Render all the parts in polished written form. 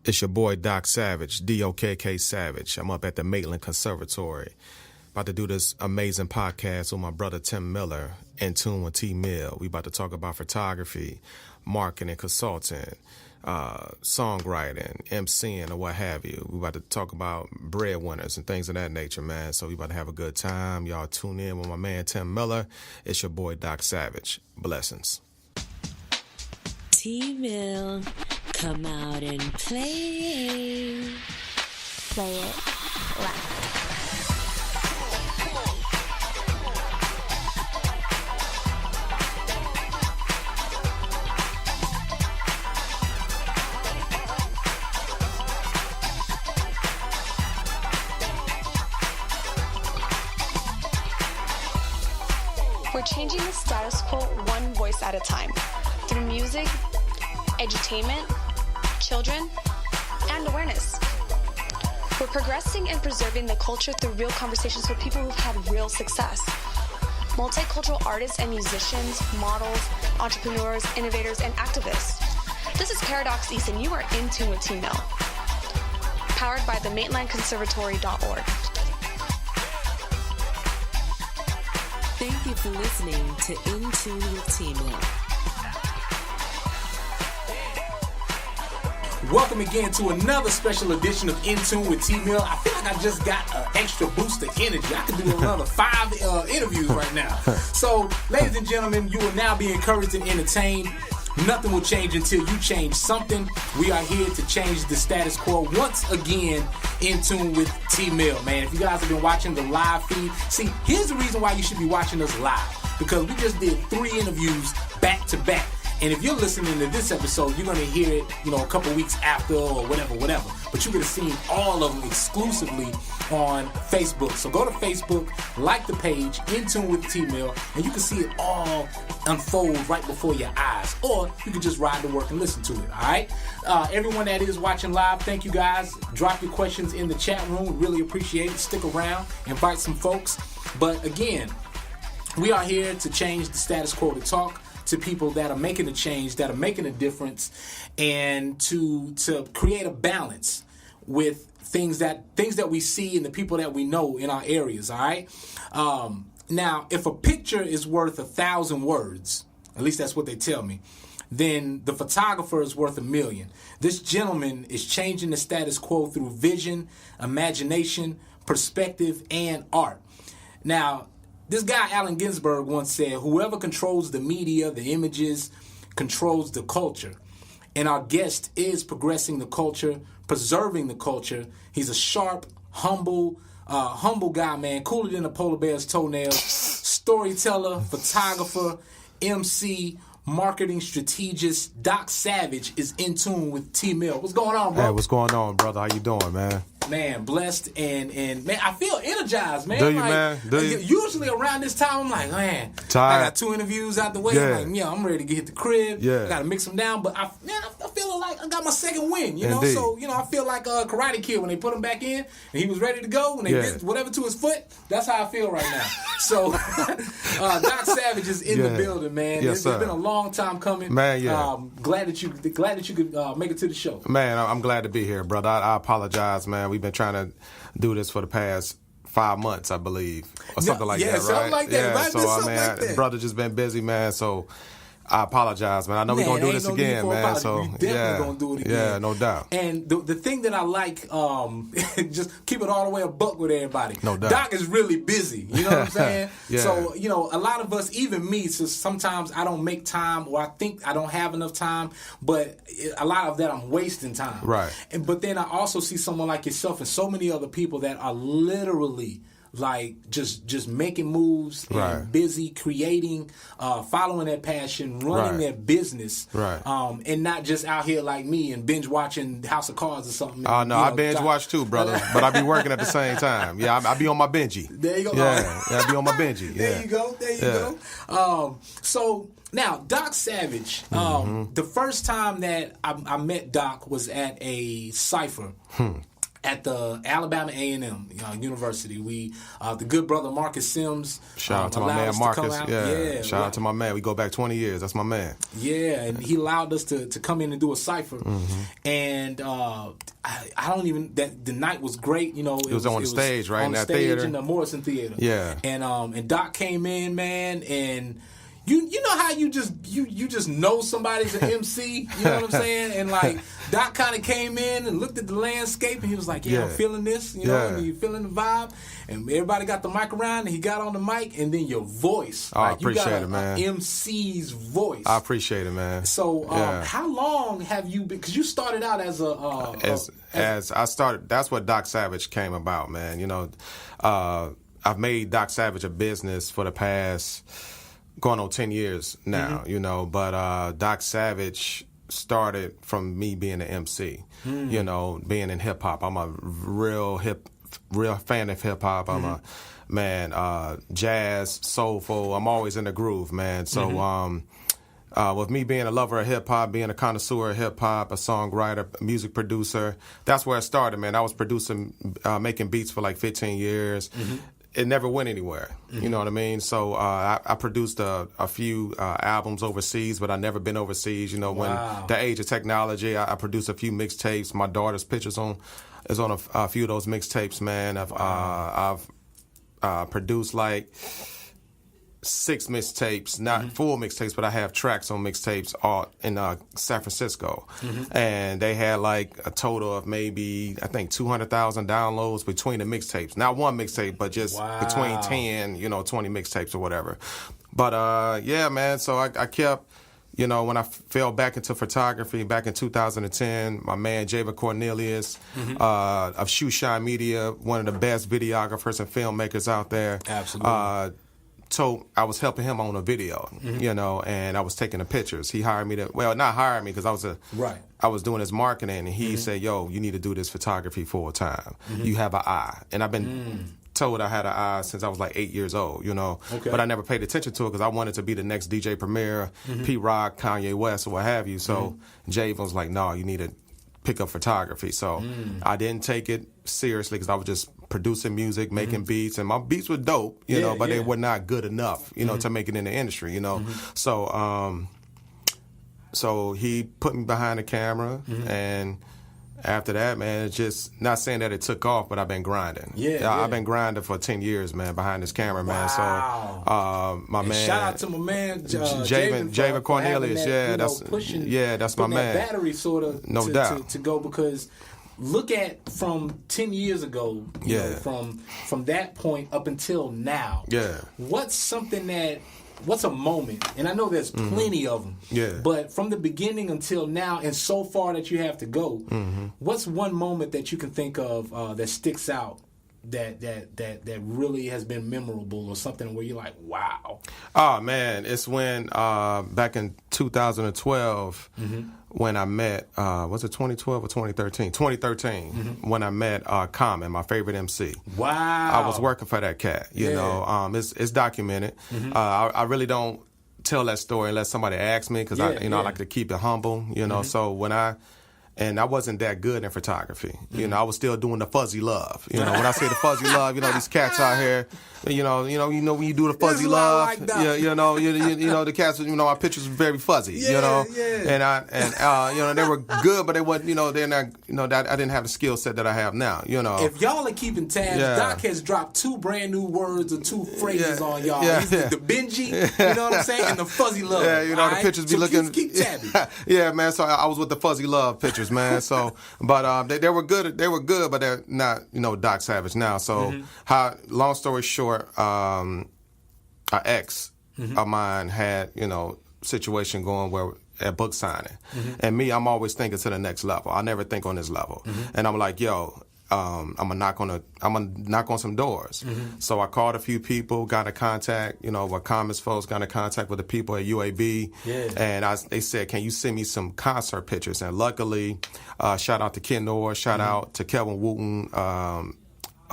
It's your boy Dokk Savage, D-O-K-K Savage. I'm up at the Maitland Conservatory. About to do this amazing podcast with my brother T.Mill, in tune with T.Mill. We about to talk about photography, marketing, consulting, songwriting, MCing, or what have you. We about to talk about breadwinners and things of that nature, man. So we about to have a good time. Y'all tune in with my man T.Mill. It's your boy Dokk Savage. Blessings. T.Mill, come out and play. Play it loud. We're changing the status quo one voice at a time, through music, edutainment, children, and awareness. We're progressing and preserving the culture through real conversations with people who've had real success. Multicultural artists and musicians, models, entrepreneurs, innovators, and activists. This is Paradox East, and you are in tune with T.Mill. Powered by the MaitlandConservatory.org. Thank you for listening to In Tune with T.Mill. Welcome again to another special edition of In Tune with T.Mill. I feel like I just got an extra boost of energy. I could do another 5 interviews right now. So, ladies and gentlemen, you will now be encouraged and entertained. Nothing will change until you change something. We are here to change the status quo once again. In Tune with T.Mill, man. If you guys have been watching the live feed, see, here's the reason why you should be watching us live. Because we just did 3 interviews back to back. And if you're listening to this episode, you're going to hear it, a couple weeks after or whatever. But you're going to see all of them exclusively on Facebook. So go to Facebook, like the page, In Tune with T.Mill, and you can see it all unfold right before your eyes. Or you can just ride to work and listen to it, all right? Everyone that is watching live, thank you guys. Drop your questions in the chat room. We really appreciate it. Stick around. Invite some folks. But again, we are here to change the status quo, to talk to people that are making a change, that are making a difference, and to create a balance with things that we see and the people that we know in our areas, all right? Now, if a picture is worth 1,000 words, at least that's what they tell me, then the photographer is worth 1,000,000. This gentleman is changing the status quo through vision, imagination, perspective, and art. Now, this guy, Allen Ginsberg, once said, whoever controls the media, the images, controls the culture. And our guest is progressing the culture, preserving the culture. He's a sharp, humble guy, man. Cooler than a polar bear's toenails. Storyteller, photographer, MC, marketing strategist. Dokk Savage is in tune with T.Mill. What's going on, bro? Hey, what's going on, brother? How you doing, man? Man, blessed and man, I feel energized, man. Do you, man? Do you? Usually around this time, I'm like, man, tired. I got 2 interviews out the way. Yeah. I'm like, I'm ready to hit the crib. Yeah. I got to mix them down. But I feel like I got my second win, you know? Indeed. So, I feel like Karate Kid when they put him back in and he was ready to go and they did whatever to his foot. That's how I feel right now. So, Dokk Savage is in the building, man. Yes, it's been a long time coming. Man, yeah. Glad that you could make it to the show. Man, I'm glad to be here, brother. I apologize, man. We've been trying to do this for the past 5 months, I believe, or something like that, right? Something like that. Yeah, so like that. brother just been busy, man. So I apologize, man. I know we're gonna do this again, man. So we definitely gonna do it again. Yeah, no doubt. And the thing that I like, just keep it all the way a buck with everybody. No doubt. Doc is really busy. You know what I'm saying? Yeah. So a lot of us, even me, so sometimes I don't make time, or I think I don't have enough time. But a lot of that I'm wasting time. Right. But then I also see someone like yourself and so many other people that are literally like just making moves and busy creating, following their passion, running their business, and not just out here like me and binge watching House of Cards or something. Oh no, I binge watch too, brother, but I be working at the same time. Yeah, I be on my Benji. There you go. Yeah, I be on my Benji. Yeah. There you go. So now, Dokk Savage, the first time that I met Doc was at a cipher. at the Alabama A&M University. We, the good brother Marcus Sims. Shout out to my man Marcus. Yeah. Shout out to my man. We go back 20 years. That's my man. Yeah, and he allowed us to come in and do a cipher. And I don't even, the night was great. You know, it was on the stage, right? On in that stage theater. in the Morrison Theater. Yeah. And Dokk came in, man, and you know how you just know somebody's an MC, you know what I'm saying? And like Dokk kind of came in and looked at the landscape and he was like, I'm feeling this, you know, and you feeling the vibe. And everybody got the mic around and he got on the mic and then your voice. I appreciate you got it, man. MC's voice. I appreciate it, man. So how long have you been, because you started out as as I started, that's what Dokk Savage came about, man. You know, I've made Dokk Savage a business for the past going on 10 years now, you know, but Dokk Savage started from me being an MC, you know, being in hip hop. I'm a real fan of hip hop. I'm a man, jazz, soulful. I'm always in the groove, man. So with me being a lover of hip hop, being a connoisseur of hip hop, a songwriter, a music producer, that's where I started, man. I was producing, making beats for like 15 years. It never went anywhere. You know what I mean? So I produced a few albums overseas, but I never been overseas. You know, when the age of technology, I produced a few mixtapes. My daughter's pictures is on a few of those mixtapes, man. I've produced like 6 mixtapes, not full mixtapes, but I have tracks on mixtapes all in San Francisco. And they had like a total of maybe, I think, 200,000 downloads between the mixtapes. Not one mixtape, but just between 10, 20 mixtapes or whatever. But yeah, man, so I kept, when I fell back into photography back in 2010, my man Javen Cornelius of Sun-Shyne Media, one of the best videographers and filmmakers out there. Absolutely. So I was helping him on a video, and I was taking the pictures. He hired me not hired me because I was doing his marketing, and he said, "Yo, you need to do this photography full time. You have an eye." And I've been told I had an eye since I was like 8 years old, but I never paid attention to it because I wanted to be the next DJ Premier, Pete Rock, Kanye West, or what have you. So Jay was like, "No, you need to pick up photography." So I didn't take it seriously because I was just producing music, making beats, and my beats were dope, but they were not good enough, to make it in the industry, So, so he put me behind the camera, and after that, man, it's just not saying that it took off, but I've been grinding. I've been grinding for 10 years, man, behind this camera, man. So, my man, shout out to my man Javen Cornelius. That's my man. That battery sort of no doubt to go because. Look at from 10 years ago, from that point up until now. What's a moment, and I know there's plenty of them, but from the beginning until now and so far that you have to go, what's one moment that you can think of that sticks out that really has been memorable or something where you're like, wow? Oh, man, it's when back in 2012 when I met, was it 2012 or 2013? 2013, when I met Common, my favorite MC. Wow. I was working for that cat, you know. It's documented. I really don't tell that story unless somebody asks me because I like to keep it humble, So when I wasn't that good in photography. I was still doing the fuzzy love. When I say the fuzzy love, these cats out here, when you do the fuzzy love, like the cats, our pictures were very fuzzy, and they were good, but they wasn't, they're not, that I didn't have the skill set that I have now, If y'all are keeping tabs, Dokk has dropped 2 brand new words or 2 phrases on y'all. The Benji, you know what I'm saying, and the fuzzy love. The pictures be looking. Keep tabbing. Yeah, man. So I was with the fuzzy love pictures, man. So, but they were good. They were good, but they're not, Dokk Savage now. So, long story short, an ex of mine had, situation going where at book signing, and me, I'm always thinking to the next level. I never think on this level, and I'm like, yo. I'm gonna knock on some doors. So I called a few people, got in contact, with Commons folks, got in contact with the people at UAB, and they said, "Can you send me some concert pictures?" And luckily, shout out to Ken Orr, shout out to Kelvin Wooten,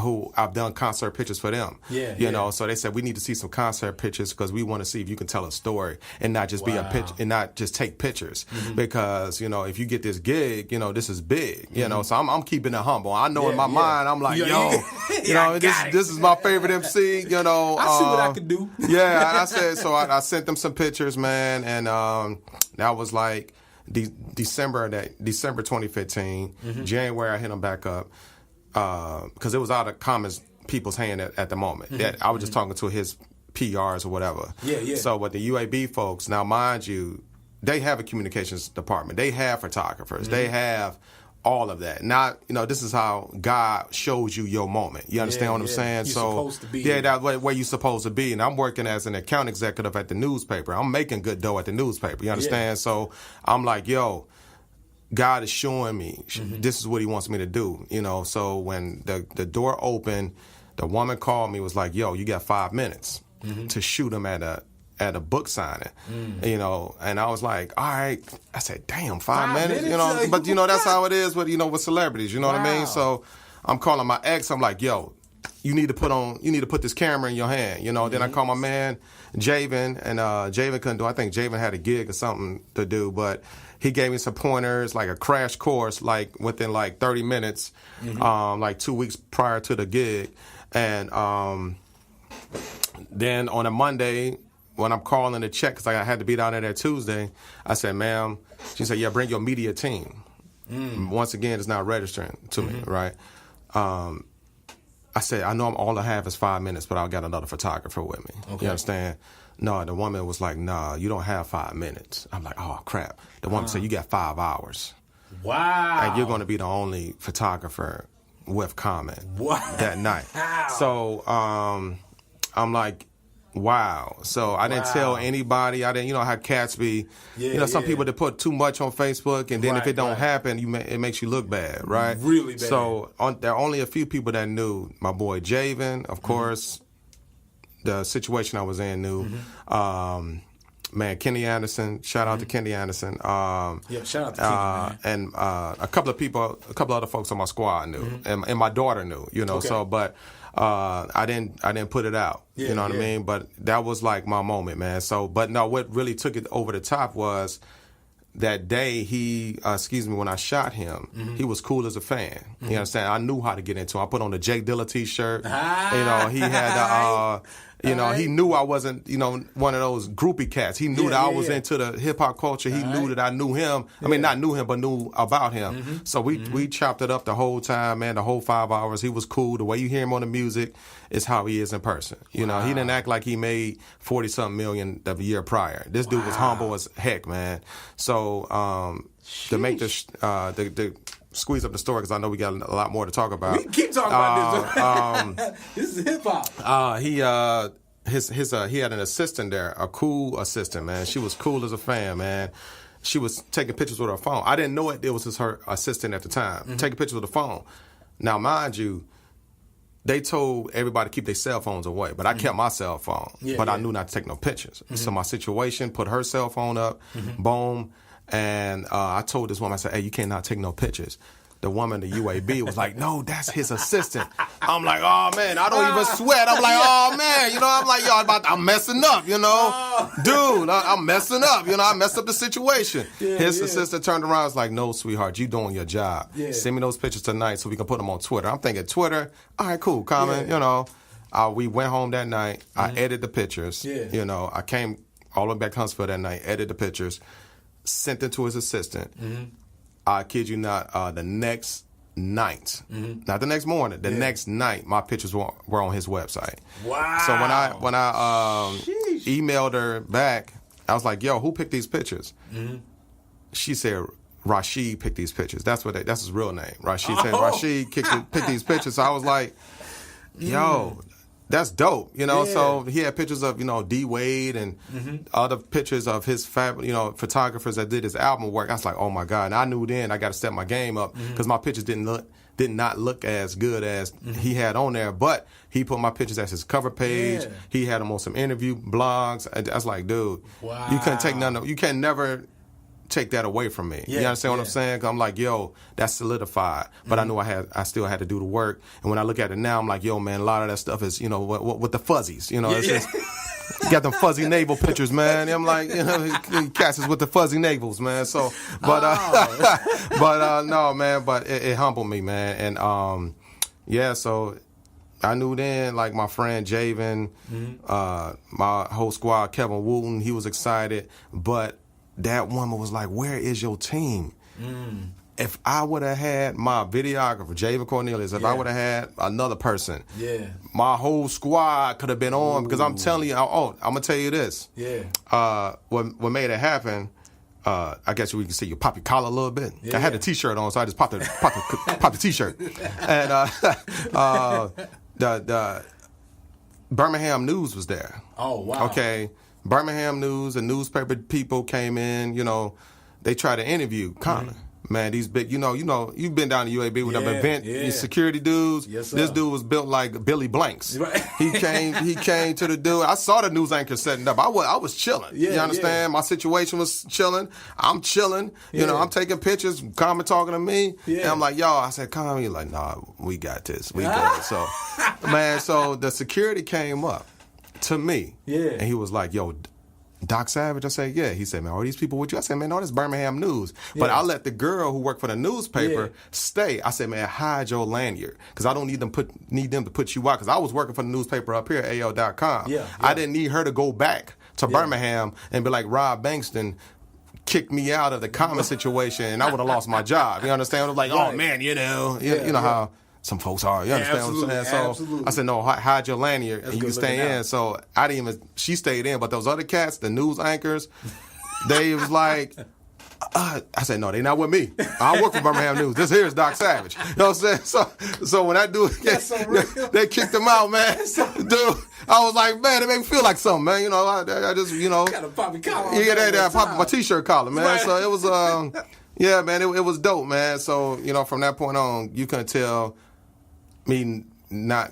who I've done concert pictures for them. Yeah, you know, so they said we need to see some concert pictures because we want to see if you can tell a story and not just be a pitch and not just take pictures. Because you know, if you get this gig, you know, this is big. You know, so I'm keeping it humble. I know in my mind, I'm like, you know, this is my favorite MC. You know, I see what I can do. Yeah, I said so. I sent them some pictures, man, and that was like December 2015. January, I hit them back up. Because it was out of people's hand at the moment. I was just talking to his PRs or whatever. Yeah. So with the UAB folks, now mind you, they have a communications department. They have photographers. They have all of that. Not, you know, this is how God shows you your moment. You understand what I'm saying? You're supposed to be. Yeah, that's where you're supposed to be. And I'm working as an account executive at the newspaper. I'm making good dough at the newspaper. You understand? So I'm like, yo, God is showing me this is what he wants me to do, you know. So when the door opened, the woman called me, was like, yo, you got 5 minutes to shoot him at a book signing, you know. And I was like, all right. I said, damn, 5 minutes, you know. But, you know, that's how it is with, you know, with celebrities, you know what I mean? So I'm calling my ex. I'm like, yo, you need to put this camera in your hand, you know. Then I call my man, Javen, and Javen couldn't do it. I think Javen had a gig or something to do, but he gave me some pointers, like a crash course, like within like 30 minutes, like 2 weeks prior to the gig. And then on a Monday, when I'm calling to check, because I had to be down there that Tuesday, I said, ma'am, she said, yeah, bring your media team. Once again, it's not registering to me, right? I said, I know all I have is 5 minutes, but I'll get another photographer with me. Okay. You understand? No, the woman was like, nah, you don't have 5 minutes. I'm like, oh, crap. The woman said, you got 5 hours. Wow. And you're going to be the only photographer with comment that night. So I'm like, wow. So I didn't tell anybody. I didn't, you know how cats be, you know, some people that put too much on Facebook, and then if it don't happen, it makes you look bad, right? Really bad. So there are only a few people that knew. My boy Javen, of course, the situation I was in knew. Man, Kenny Anderson. Shout out to Kenny Anderson. Shout out to Kenny, man. And a couple of other folks on my squad knew, and my daughter knew. You know, so but I didn't put it out. You know what I mean? But that was like my moment, man. So, but no, what really took it over the top was that day when I shot him, he was cool as a fan. You understand? I knew how to get into him. I put on the Jay Dilla t-shirt. You know, he had he knew I wasn't, you know, one of those groupie cats. He knew that I was into the hip hop culture. He knew that I knew him. I mean, not knew him, but knew about him. So we chopped it up the whole time, man, the whole 5 hours. He was cool. The way you hear him on the music is how he is in person. You know, he didn't act like he made 40-something million the year prior. This dude was humble as heck, man. So to make the squeeze up the story, because I know we got a lot more to talk about. We can keep talking about this. This is hip hop. He had an assistant there, a cool assistant, man. She was cool as a fan, man. She was taking pictures with her phone. I didn't know it was her assistant at the time. Taking pictures with the phone. Now, mind you, they told everybody to keep their cell phones away, but I kept my cell phone. I knew not to take no pictures. So my situation, put her cell phone up, boom. And I told this woman, I said, hey, you cannot take no pictures. The woman, the UAB, was like, no, that's his assistant. I'm like, oh, man, I don't even sweat. I'm like, oh, man, you know, I'm like, yo, I'm messing up, you know. Dude, I'm messing up, you know, I messed up the situation. His assistant turned around and was like, no, sweetheart, you doing your job. Send me those pictures tonight so we can put them on Twitter. I'm thinking, Twitter, all right, cool, comment, you know. We went home that night. I edited the pictures. You know, I came all the way back to Huntsville that night, edited the pictures, sent them to his assistant. I kid you not, the next night, not the next morning, the next night, my pictures were on his website. Wow. So when I emailed her back, I was like, yo, who picked these pictures? She said, Rashid picked these pictures. That's his real name. Rashid said, Rashid picked these pictures. So I was like, yo, that's dope, you know. So he had pictures of, you know, D Wade and other pictures of his photographers that did his album work. I was like, oh my God. And I knew then I got to step my game up because my pictures did not look as good as he had on there. But he put my pictures as his cover page. He had them on some interview blogs. And I was like, dude, you couldn't take none of, you can never take that away from me. You understand what I'm saying? 'Cause I'm like, yo, that's solidified. But I knew I still had to do the work. And when I look at it now, I'm like, yo, man, a lot of that stuff is, you know, with the fuzzies. You know, it's just, you got them fuzzy navel pictures, man. I'm like, you know, cats is with the fuzzy navels, man. So, but, no, man, but it humbled me, man. And, yeah, so I knew then, like my friend Javen, my whole squad, Kevin Wooten, he was excited. But that woman was like, where is your team? If I would have had my videographer, Javen Cornelius, if I would have had another person, my whole squad could have been on. Because I'm telling you, I'm going to tell you this. What made it happen, I guess we can see you pop your collar a little bit. I had the T-shirt on, so I just popped the T-shirt. And the Birmingham News was there. Oh, wow. Okay. Birmingham News, the newspaper people came in, you know, they tried to interview Connor. Man, these big, you know, you've been down to UAB with them event security dudes. Yes, sir. This dude was built like Billy Blanks. Right. He came to the dude. I saw the news anchor setting up. I was chilling. You understand? My situation was chilling. I'm chilling. You know, I'm taking pictures. Common talking to me. And I'm like, yo, I said, Common. He's like, nah, we got this. We got it. So, man, so the security came up to me. And he was like, yo, Dokk Savage? I said, yeah. He said, man, all these people with you? I said, man, no, this Birmingham News. But I let the girl who worked for the newspaper stay. I said, man, hide your lanyard because I don't need them to put you out because I was working for the newspaper up here at AL.com. I didn't need her to go back to Birmingham and be like Rob Bankston kicked me out of the common situation and I would have lost my job. You understand? I was like, oh, man, you know how some folks are. You understand what I'm saying? So I said, no, hide your lanyard and you can stay in. So I didn't even, she stayed in. But those other cats, the news anchors, they was like, I said, no, they not with me. I work for Birmingham News. This here is Dokk Savage. You know what I'm saying? So when that dude, they kicked him out, man. Dude, I was like, man, it made me feel like something, man. You know, I just, you know. Got a poppy collar. I popped my T-shirt collar, man. Right. So it was, yeah, man, it was dope, man. So, you know, from that point on, you couldn't tell me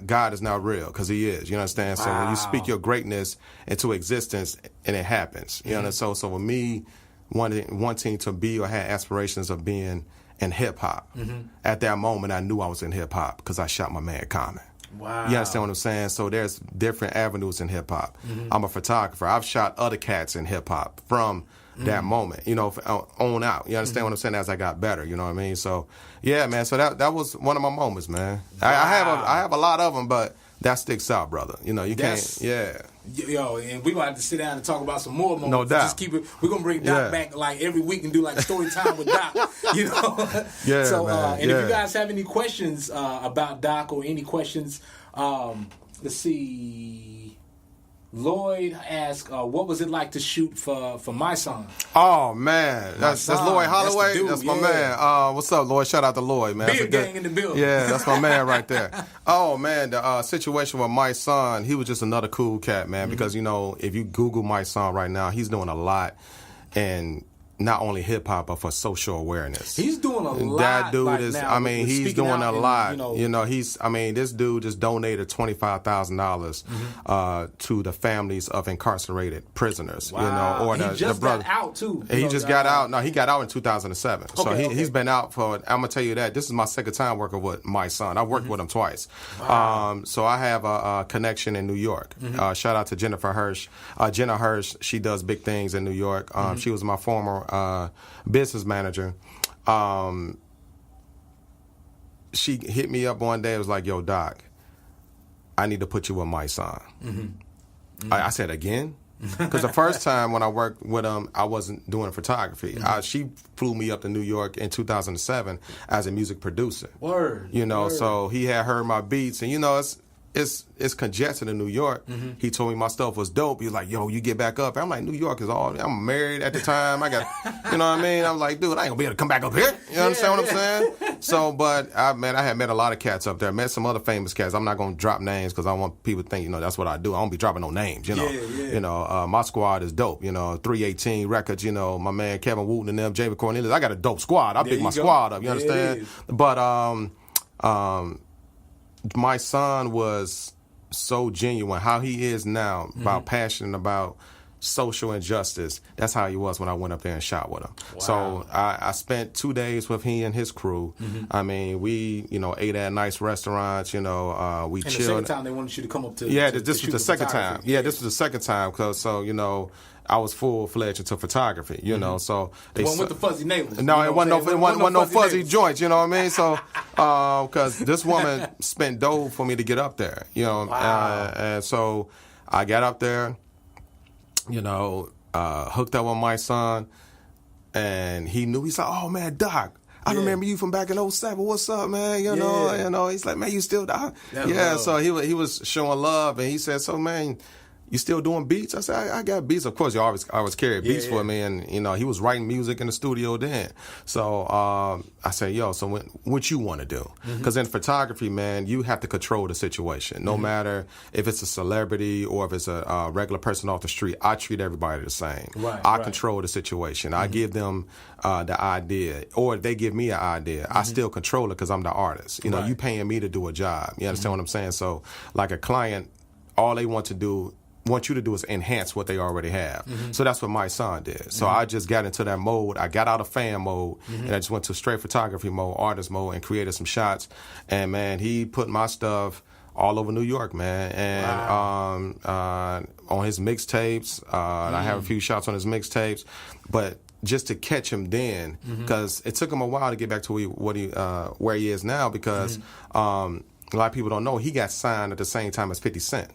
God is not real because he is. You understand? So when you speak your greatness into existence and it happens, you know. So with me wanting to be or had aspirations of being in hip hop, at that moment I knew I was in hip hop because I shot my man Common. Wow. You understand what I'm saying? So there's different avenues in hip hop. I'm a photographer. I've shot other cats in hip hop from that moment, you know, on out. You understand what I'm saying? As I got better, you know what I mean? So, yeah, man. So that was one of my moments, man. Wow. I have a lot of them, but that sticks out, brother. You know, you can't. Yeah. Yo, and we're gonna have to sit down and talk about some more moments. No doubt. Just keep it. We're gonna bring Doc back like every week and do like story time with Doc. You know. Yeah. So, man. and if you guys have any questions about Doc or any questions, let's see. Lloyd asked, what was it like to shoot for my son? Oh, man. That's Lloyd Holloway. That's my man. What's up, Lloyd? Shout out to Lloyd, man. Beard gang in the building. Yeah, that's my man right there. Oh, man, the situation with my son, he was just another cool cat, man, because, you know, if you Google my son right now, he's doing a lot and not only hip hop, but for social awareness. He's doing a lot. That dude like is, now, I mean, he's doing a lot. You know, this dude just donated $25,000 to the families of incarcerated prisoners. Wow. You know, or he just the brother got out too. He just got out. No, he got out in 2007. So Okay. he's been out for. I'm gonna tell you that this is my second time working with my son. I worked with him twice. Wow. So I have a connection in New York. Shout out to Jennifer Hirsch. Jenna Hirsch. She does big things in New York. She was my former business manager. She hit me up one day. It was like, yo, Doc, I need to put you with my son. I said, again? Because the first time when I worked with him, I wasn't doing photography. She flew me up to New York in 2007 as a music producer. Word. You know, word. So he had heard my beats, and you know, it's congested in New York. He told me my stuff was dope. He was like, yo, you get back up. I'm like, New York is all, I'm married at the time. I got, you know what I mean? I'm like, dude, I ain't gonna be able to come back up here. You understand what I'm saying? So, but I had met a lot of cats up there. Met some other famous cats. I'm not gonna drop names because I want people to think, you know, that's what I do. I don't be dropping no names, you know. You know, my squad is dope. You know, 318 Records, you know, my man Kevin Wooten and them, Javen Cornelius. I got a dope squad. I pick my squad up, you understand? But my son was so genuine, how he is now, about passionate about social injustice. That's how he was when I went up there and shot with him. Wow. So I spent 2 days with he and his crew. I mean, we, ate at nice restaurants, we chilled. And the second time they wanted you to come up to this was the second time. Yeah, this was the second time because, I was full-fledged into photography, so they with the fuzzy neighbors. No, it wasn't no fuzzy joints, you know what I mean? So, because this woman spent dough for me to get up there, Wow. And so I got up there, hooked up with my son, and he knew. He said, "Oh man, Doc, I remember you from back in 07. What's up, man? He's like, man, you still Doc?" Love. So he was showing love, and he said, "So man, you still doing beats?" I said, I got beats. Of course, you always carry beats for me. And, he was writing music in the studio then. So I said, so what you want to do? Because in photography, man, you have to control the situation. No matter if it's a celebrity or if it's a regular person off the street, I treat everybody the same. I control the situation. I give them the idea, or they give me an idea. I still control it because I'm the artist. You paying me to do a job. You understand what I'm saying? So like a client, all they want you to do is enhance what they already have. So that's what my son did. So I just got into that mode. I got out of fan mode, and I just went to straight photography mode, artist mode, and created some shots. And, man, he put my stuff all over New York, man. And on his mixtapes, I have a few shots on his mixtapes. But just to catch him then, because it took him a while to get back to where he is now, because a lot of people don't know, he got signed at the same time as 50 Cent.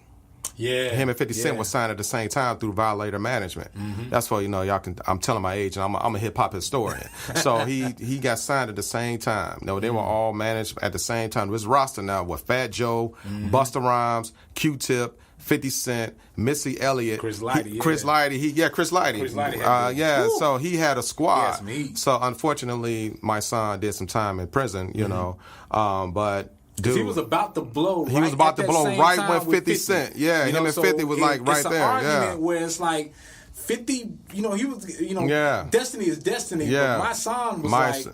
Yeah, him and 50 Cent was signed at the same time through Violator Management. That's why y'all can. I'm telling my age, and I'm a hip hop historian. So he got signed at the same time. They were all managed at the same time. His roster now with Fat Joe, Busta Rhymes, Q-Tip, 50 Cent, Missy Elliott, Chris Lighty. Chris Lighty. So he had a squad. So unfortunately, my son did some time in prison. But. Because he was about to blow. He was about to blow right when 50 Cent. Yeah, him and 50 was like right there. It's an argument where it's like 50. He was. Destiny is destiny. Yeah. But my son was right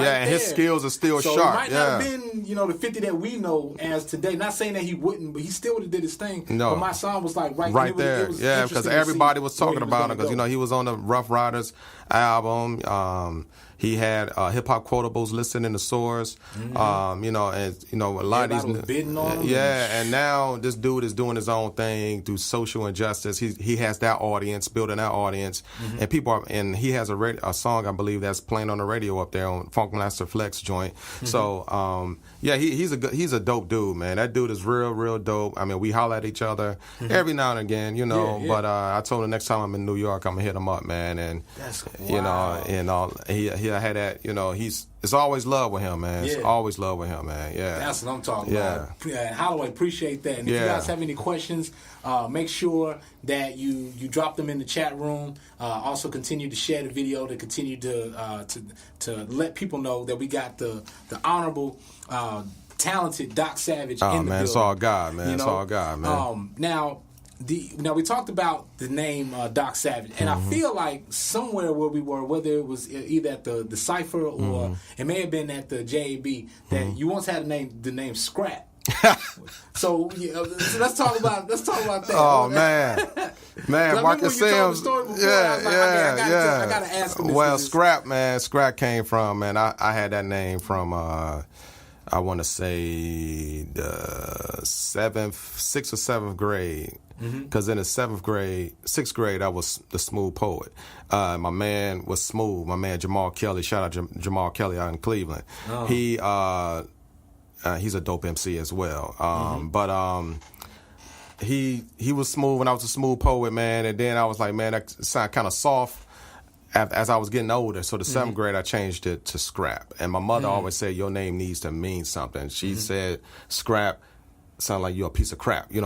and his skills are still so sharp. So it might not have been the 50 that we know as today. Not saying that he wouldn't, but he still would have did his thing. No, but my son was like right there. Because everybody was talking about him because he was on the Rough Riders album. He had hip hop quotables listed in the source, and a lot of these. Bidding on him. And now this dude is doing his own thing through social injustice. He has that audience, building that audience, and and he has a song I believe that's playing on the radio up there on Funk Master Flex joint. So he's a dope dude, man. That dude is real dope. I mean, we holler at each other every now and again, But I told him next time I'm in New York, I'm gonna hit him up, man. And that's he had that, it's always love with him, man. It's always love with him, man. Yeah. That's what I'm talking about. Holloway, appreciate that. And if you guys have any questions, make sure that you drop them in the chat room. Also continue to share the video to continue to let people know that we got the honorable, talented Dokk Savage in the building. It's all God, man. It's all God, man. Now we talked about the name Dokk Savage, and I feel like somewhere where we were, whether it was either at the Cypher or it may have been at the JAB, that you once had the name Scrap. So let's talk about that. Oh man, Marcus Sims. I gotta ask him. Well, Scrap came from, man. I had that name from. I want to say the 6th or 7th grade. Because in the 6th grade, I was the Smooth Poet. My man was Smooth. My man Jamal Kelly. Shout out Jamal Kelly out in Cleveland. He's a dope MC as well. But he was smooth, and I was a Smooth Poet, man. And then I was like, man, that sounded kind of soft. As I was getting older, so the 7th grade, I changed it to Scrap. And my mother always said, your name needs to mean something. She said, Scrap, sound like you're a piece of crap. Break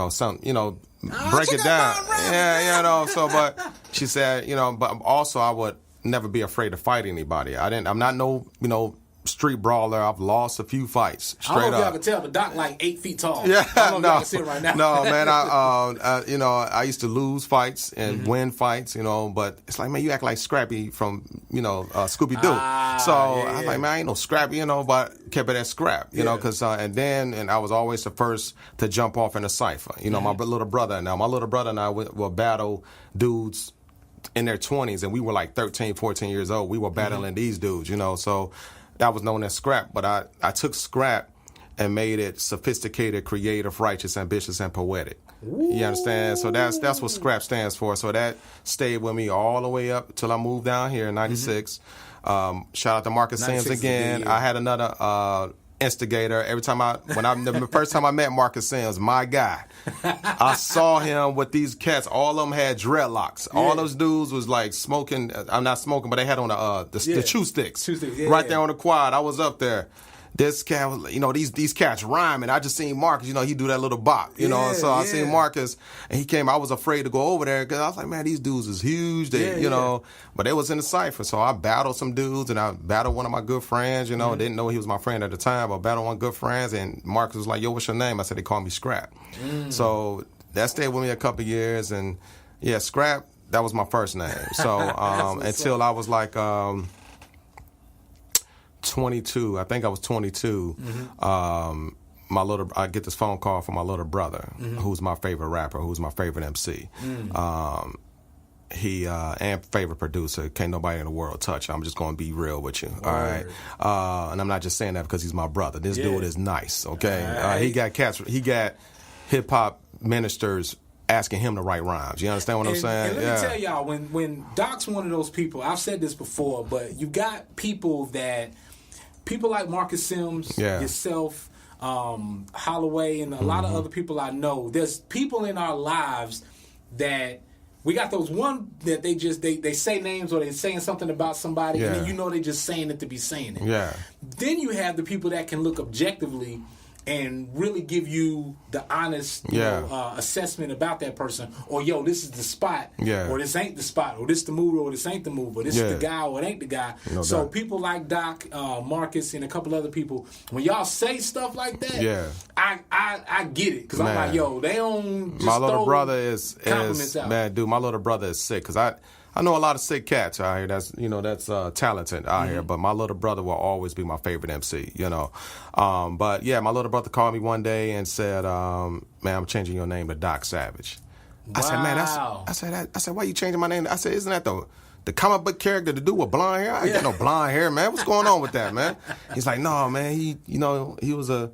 it down. So, but she said, but also I would never be afraid to fight anybody. I'm not no, street brawler. I've lost a few fights. Straight up. I don't know if y'all can tell, but Doc like 8 feet tall. Yeah, I don't know if y'all can see it right now. No, man. I used to lose fights and win fights. But it's like, man, you act like Scrappy from Scooby Doo. I was like, man, I ain't no Scrappy, but kept it at Scrap, because and I was always the first to jump off in a cipher. My little brother and I will battle dudes in their 20s, and we were like 13, 14 years old. We were battling these dudes, you know. So that was known as scrap. But I took scrap and made it sophisticated, creative, righteous, ambitious, and poetic. Ooh. You understand? So that's what scrap stands for. So that stayed with me all the way up till I moved down here in '96. Shout out to Marcus Sims again. I had another instigator. The first time I met Marcus Sims, my guy, I saw him with these cats. All of them had dreadlocks. Yeah. All those dudes was like smoking. I'm not smoking, but they had on the chew sticks. Right there on the quad. I was up there. This cat was, you know, these cats rhyming. I just seen Marcus, you know, he do that little bop, you know. So I seen Marcus, and he came. I was afraid to go over there because I was like, man, these dudes is huge. They, you know, but they was in the cypher. So I battled some dudes, and I battled one of my good friends. You know, didn't know he was my friend at the time, but battled one good friends. And Marcus was like, yo, what's your name? I said, they call me Scrap. So that stayed with me a couple years, and yeah, Scrap. That was my first name. So until I was like. 22. I think I was 22. I get this phone call from my little brother, who's my favorite rapper, who's my favorite MC. He and favorite producer. Can't nobody in the world touch. I'm just going to be real with you. All right. And I'm not just saying that because he's my brother. This dude is nice. Okay. Right. He got hip hop ministers asking him to write rhymes. You understand what I'm saying? And let me tell y'all, when Dokk's one of those people, I've said this before, but you got people like Marcus Sims, yourself, Holloway, and a lot of other people I know. There's people in our lives that we got those one that they say names or they're saying something about somebody, and then you know they're just saying it to be saying it. Yeah. Then you have the people that can look objectively and really give you the honest assessment about that person. Or, yo, this is the spot, or this ain't the spot, or this the move, or this ain't the move, or this is the guy, or it ain't the guy. No so doubt. People like Dokk, Marcus, and a couple other people, when y'all say stuff like that, I get it. Because I'm like, yo, they don't just my little brother compliments out. Man, dude, my little brother is sick. Because I know a lot of sick cats out here that's talented out here, but my little brother will always be my favorite MC, you know. But yeah, my little brother called me one day and said, man, I'm changing your name to Dokk Savage. Wow. I said, man, I said, why you changing my name? I said, isn't that the comic book character, the dude with blonde hair? I ain't got no blonde hair, man. What's going on with that, man? He's like, no, man, he was the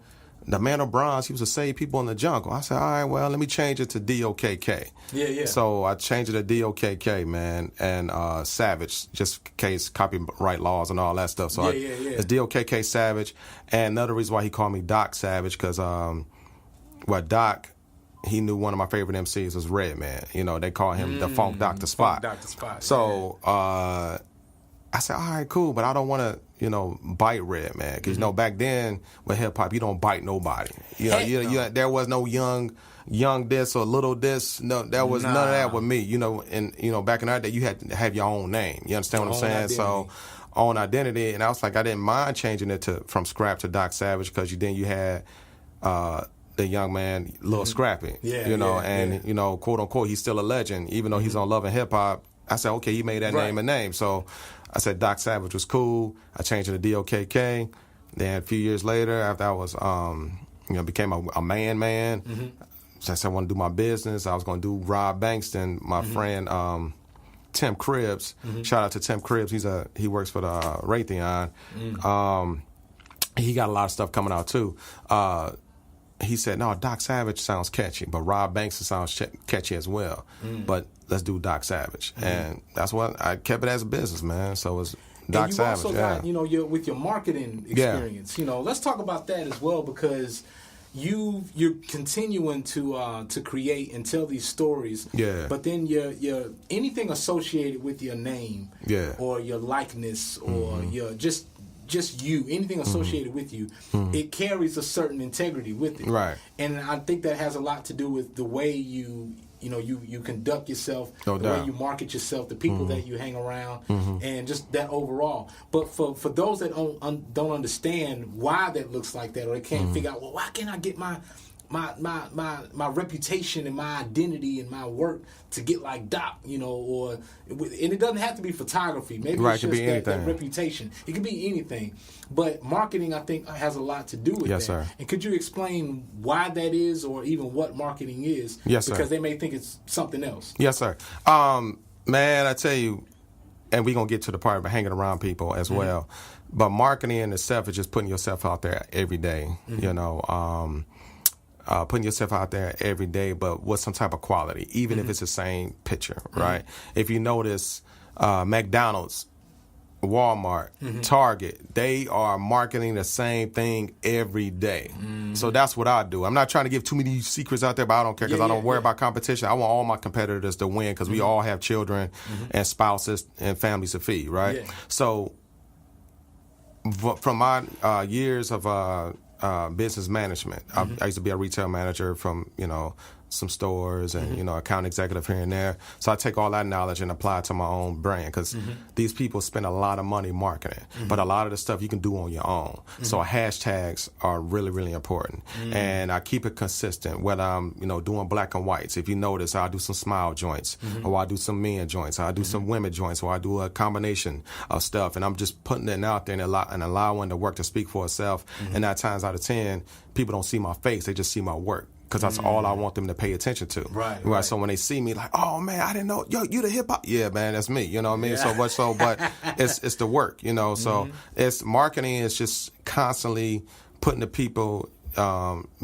man of bronze. He was to save people in the jungle. I said, all right, well, let me change it to D-O-K-K. Yeah. So I changed it to D-O-K-K, man, and Savage, just in case copyright laws and all that stuff. So it's D-O-K-K Savage. And another reason why he called me Dokk Savage, because, Dokk, he knew one of my favorite MCs was Redman. You know, they call him the Funk Dr. Spot. Funk Dr. Spot. So I said, all right, cool, but I don't want to, bite Redman. Because, back then with hip-hop, you don't bite nobody. There was no young this or little this. No, there was none of that with me. And, back in our day, you had to have your own name. You understand what I'm saying? Identity. So, own identity. And I was like, I didn't mind changing it from Scrap to Dokk Savage because then you had the young man, Lil Scrappy. Quote unquote, he's still a legend, even though he's on Love and Hip Hop. I said, okay, he made that name a name. So I said Dokk Savage was cool. I changed it to D-O-K-K. Then a few years later, after I was, became a man. So I said I want to do my business. I was going to do Rob Bankston, my friend Tim Cribbs. Shout out to Tim Cribbs. He works for the Raytheon. He got a lot of stuff coming out too. He said, no, Dokk Savage sounds catchy, but Rob Bankston sounds catchy as well. But let's do Dokk Savage. And that's what I kept it as a business, man. So it's Dokk Savage. And you also got, with your marketing experience, let's talk about that as well, because you're continuing to create and tell these stories. Yeah. But then your anything associated with your name, or your likeness, or your just you, anything associated with you, it carries a certain integrity with it. Right. And I think that has a lot to do with the way you conduct yourself, the way you market yourself, the people that you hang around, and just that overall. But for those that don't understand why that looks like that, or they can't figure out, well, why can't I get my reputation and my identity and my work to get like Dokk, and it doesn't have to be photography. Maybe it's just that reputation. It could be anything. But marketing, I think, has a lot to do with that. Yes, sir. And could you explain why that is, or even what marketing is? Yes, sir. Because they may think it's something else. Yes, sir. Man, I tell you, and we're going to get to the part of hanging around people as well. But marketing in itself is just putting yourself out there every day, you know, putting yourself out there every day, but with some type of quality, even if it's the same picture, right? If you notice, McDonald's, Walmart, Target, they are marketing the same thing every day. So that's what I do. I'm not trying to give too many secrets out there, but I don't care because I don't worry about competition. I want all my competitors to win because we all have children and spouses and families to feed, right? So from my years of business management, I used to be a retail manager from, you know, some stores and, you know, account executive here and there. So I take all that knowledge and apply it to my own brand because these people spend a lot of money marketing, but a lot of the stuff you can do on your own. So hashtags are really, really important. And I keep it consistent, whether I'm, you know, doing black and whites. If you notice, I'll do some smile joints, or I'll do some men joints, or I'll do some women joints, or I'll do a combination of stuff. And I'm just putting it out there and allowing the work to speak for itself. And 9 times out of 10, people don't see my face, they just see my work. Because that's all I want them to pay attention to. Right. So when they see me, like, oh man, I didn't know, yo, you the hip hop. Yeah, man, that's me. You know what I mean? So much so, but it's the work. You know, so it's marketing is just constantly putting the people,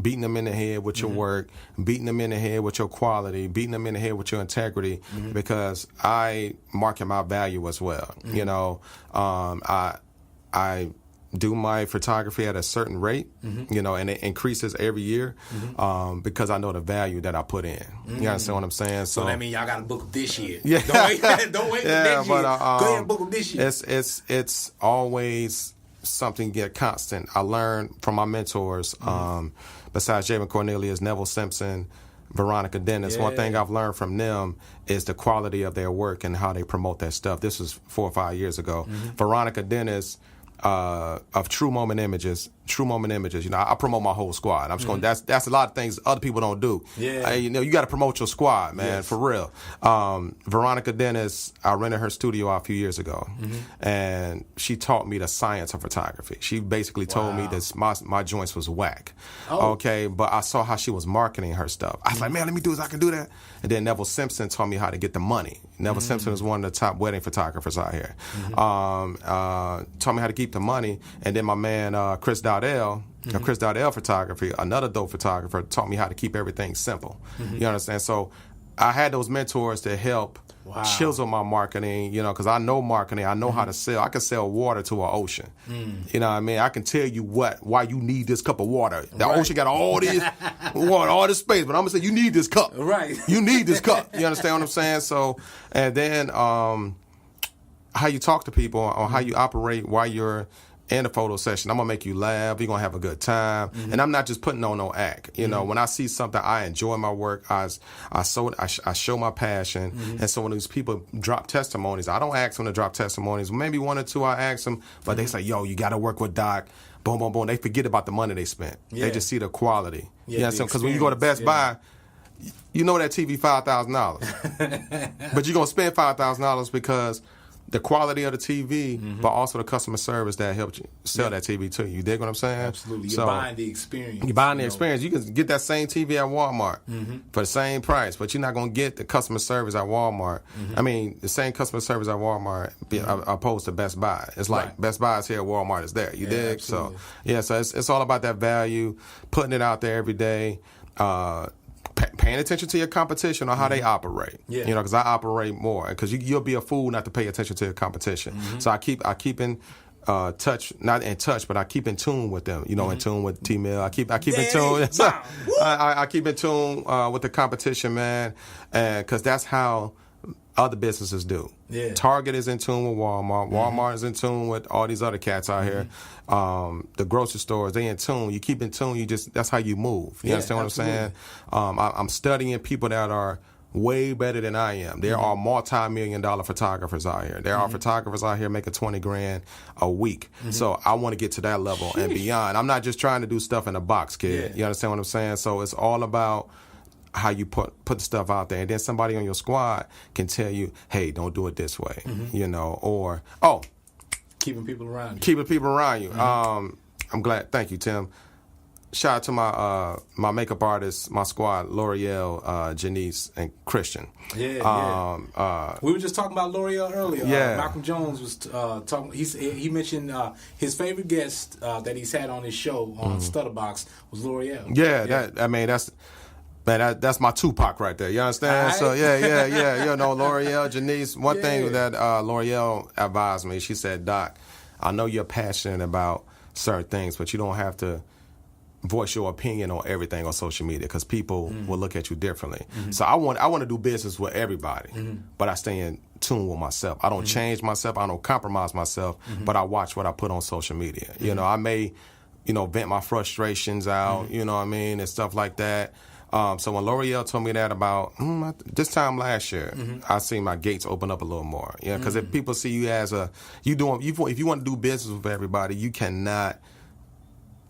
beating them in the head with your work, beating them in the head with your quality, beating them in the head with your integrity. Because I market my value as well. You know, I do my photography at a certain rate, you know, and it increases every year because I know the value that I put in. You understand what I'm saying? So that means y'all got to book them this year. Yeah. Don't wait for next year. Go ahead and book them this year. It's always something get constant. I learned from my mentors, besides Javen Cornelius, Neville Simpson, Veronica Dennis. One thing I've learned from them is the quality of their work and how they promote that stuff. This was 4 or 5 years ago. Veronica Dennis, of True Moment Images. You know, I promote my whole squad. I'm just going. That's a lot of things other people don't do. You know, you got to promote your squad, man, for real. Veronica Dennis, I rented her studio out a few years ago, and she taught me the science of photography. She basically told me that my joints was whack. Okay, but I saw how she was marketing her stuff. I was like, man, let me do this. I can do that. And then Neville Simpson taught me how to get the money. Neville Simpson is one of the top wedding photographers out here. Taught me how to keep the money. And then my man Chris Dowdell, Chris Dowdell Photography, another dope photographer, taught me how to keep everything simple. You understand? So I had those mentors to help chisel my marketing, you know, because I know marketing. I know how to sell. I can sell water to an ocean. You know what I mean? I can tell you why you need this cup of water. The ocean got all this water, all this space, but I'm going to say you need this cup. You need this cup. You understand what I'm saying? So, and then how you talk to people or how you operate while you're in a photo session. I'm going to make you laugh. You're going to have a good time. And I'm not just putting on no act. You know, when I see something, I enjoy my work. I show my passion. And so when these people drop testimonies, I don't ask them to drop testimonies. Maybe 1 or 2 I ask them, but they say, yo, you got to work with Doc. Boom, boom, boom. They forget about the money they spent. They just see the quality. You know, because when you go to Best Buy, you know that TV $5,000. But you're going to spend $5,000 because the quality of the TV, but also the customer service that helped you sell that TV to you. You dig what I'm saying? Absolutely. You're buying the experience. You're buying the experience. You can get that same TV at Walmart for the same price, but you're not going to get the customer service at Walmart. I mean, the same customer service at Walmart opposed to Best Buy. It's like Best Buy is here, Walmart is there. You dig? Absolutely. So it's all about that value, putting it out there every day, paying attention to your competition on how they operate. You know, because I operate more. Because you'll be a fool not to pay attention to your competition. So I keep in touch, not in touch, but I keep in tune with them. You know, in tune with T.Mill. I keep in tune. I keep in tune with the competition, man, because that's how other businesses do. Target is in tune with Walmart. Walmart is in tune with all these other cats out here. The grocery stores, they in tune. You keep in tune. That's how you move. You understand what I'm saying? I'm studying people that are way better than I am. There are multi-million-dollar photographers out here. There are photographers out here making $20,000 a week. So I want to get to that level and beyond. I'm not just trying to do stuff in a box, kid. You understand what I'm saying? So it's all about how you put the stuff out there, and then somebody on your squad can tell you, hey, don't do it this way, you know, or keeping people around you. I'm glad. Thank you, Tim. shout out to my makeup artists, my squad, L'Oreal, Janice, and Christian. Yeah. We were just talking about L'Oreal earlier. Yeah. Malcolm Jones was talking. He mentioned his favorite guest that he's had on his show on Stutterbox was L'Oreal. Yeah. That's my Tupac right there. You understand? Right. So yeah. You know, L'Oreal, Janice. One thing that L'Oreal advised me, she said, Doc, I know you're passionate about certain things, but you don't have to voice your opinion on everything on social media because people will look at you differently. So I want to do business with everybody, but I stay in tune with myself. I don't change myself. I don't compromise myself, but I watch what I put on social media. You know, I may, vent my frustrations out, you know what I mean, and stuff like that. So when L'Oreal told me that about this time last year, I seen my gates open up a little more. Yeah, because if people see you as if you want to do business with everybody, you cannot.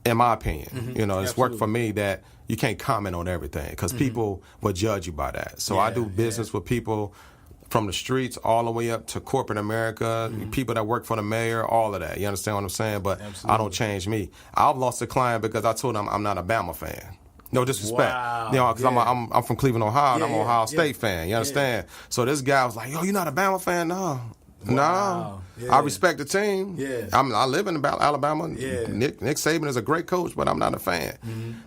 In my opinion, it's worked for me that you can't comment on everything because people will judge you by that. So I do business with people from the streets all the way up to corporate America, people that work for the mayor, all of that. You understand what I'm saying? But I don't change me. I've lost a client because I told him I'm not a Bama fan. No disrespect, because I'm from Cleveland, Ohio, and I'm an Ohio State fan. You understand? So this guy was like, "Yo, you're not a Bama fan?" No. No, I respect the team. Yeah, I live in Alabama. Yeah. Nick Saban is a great coach, but I'm not a fan.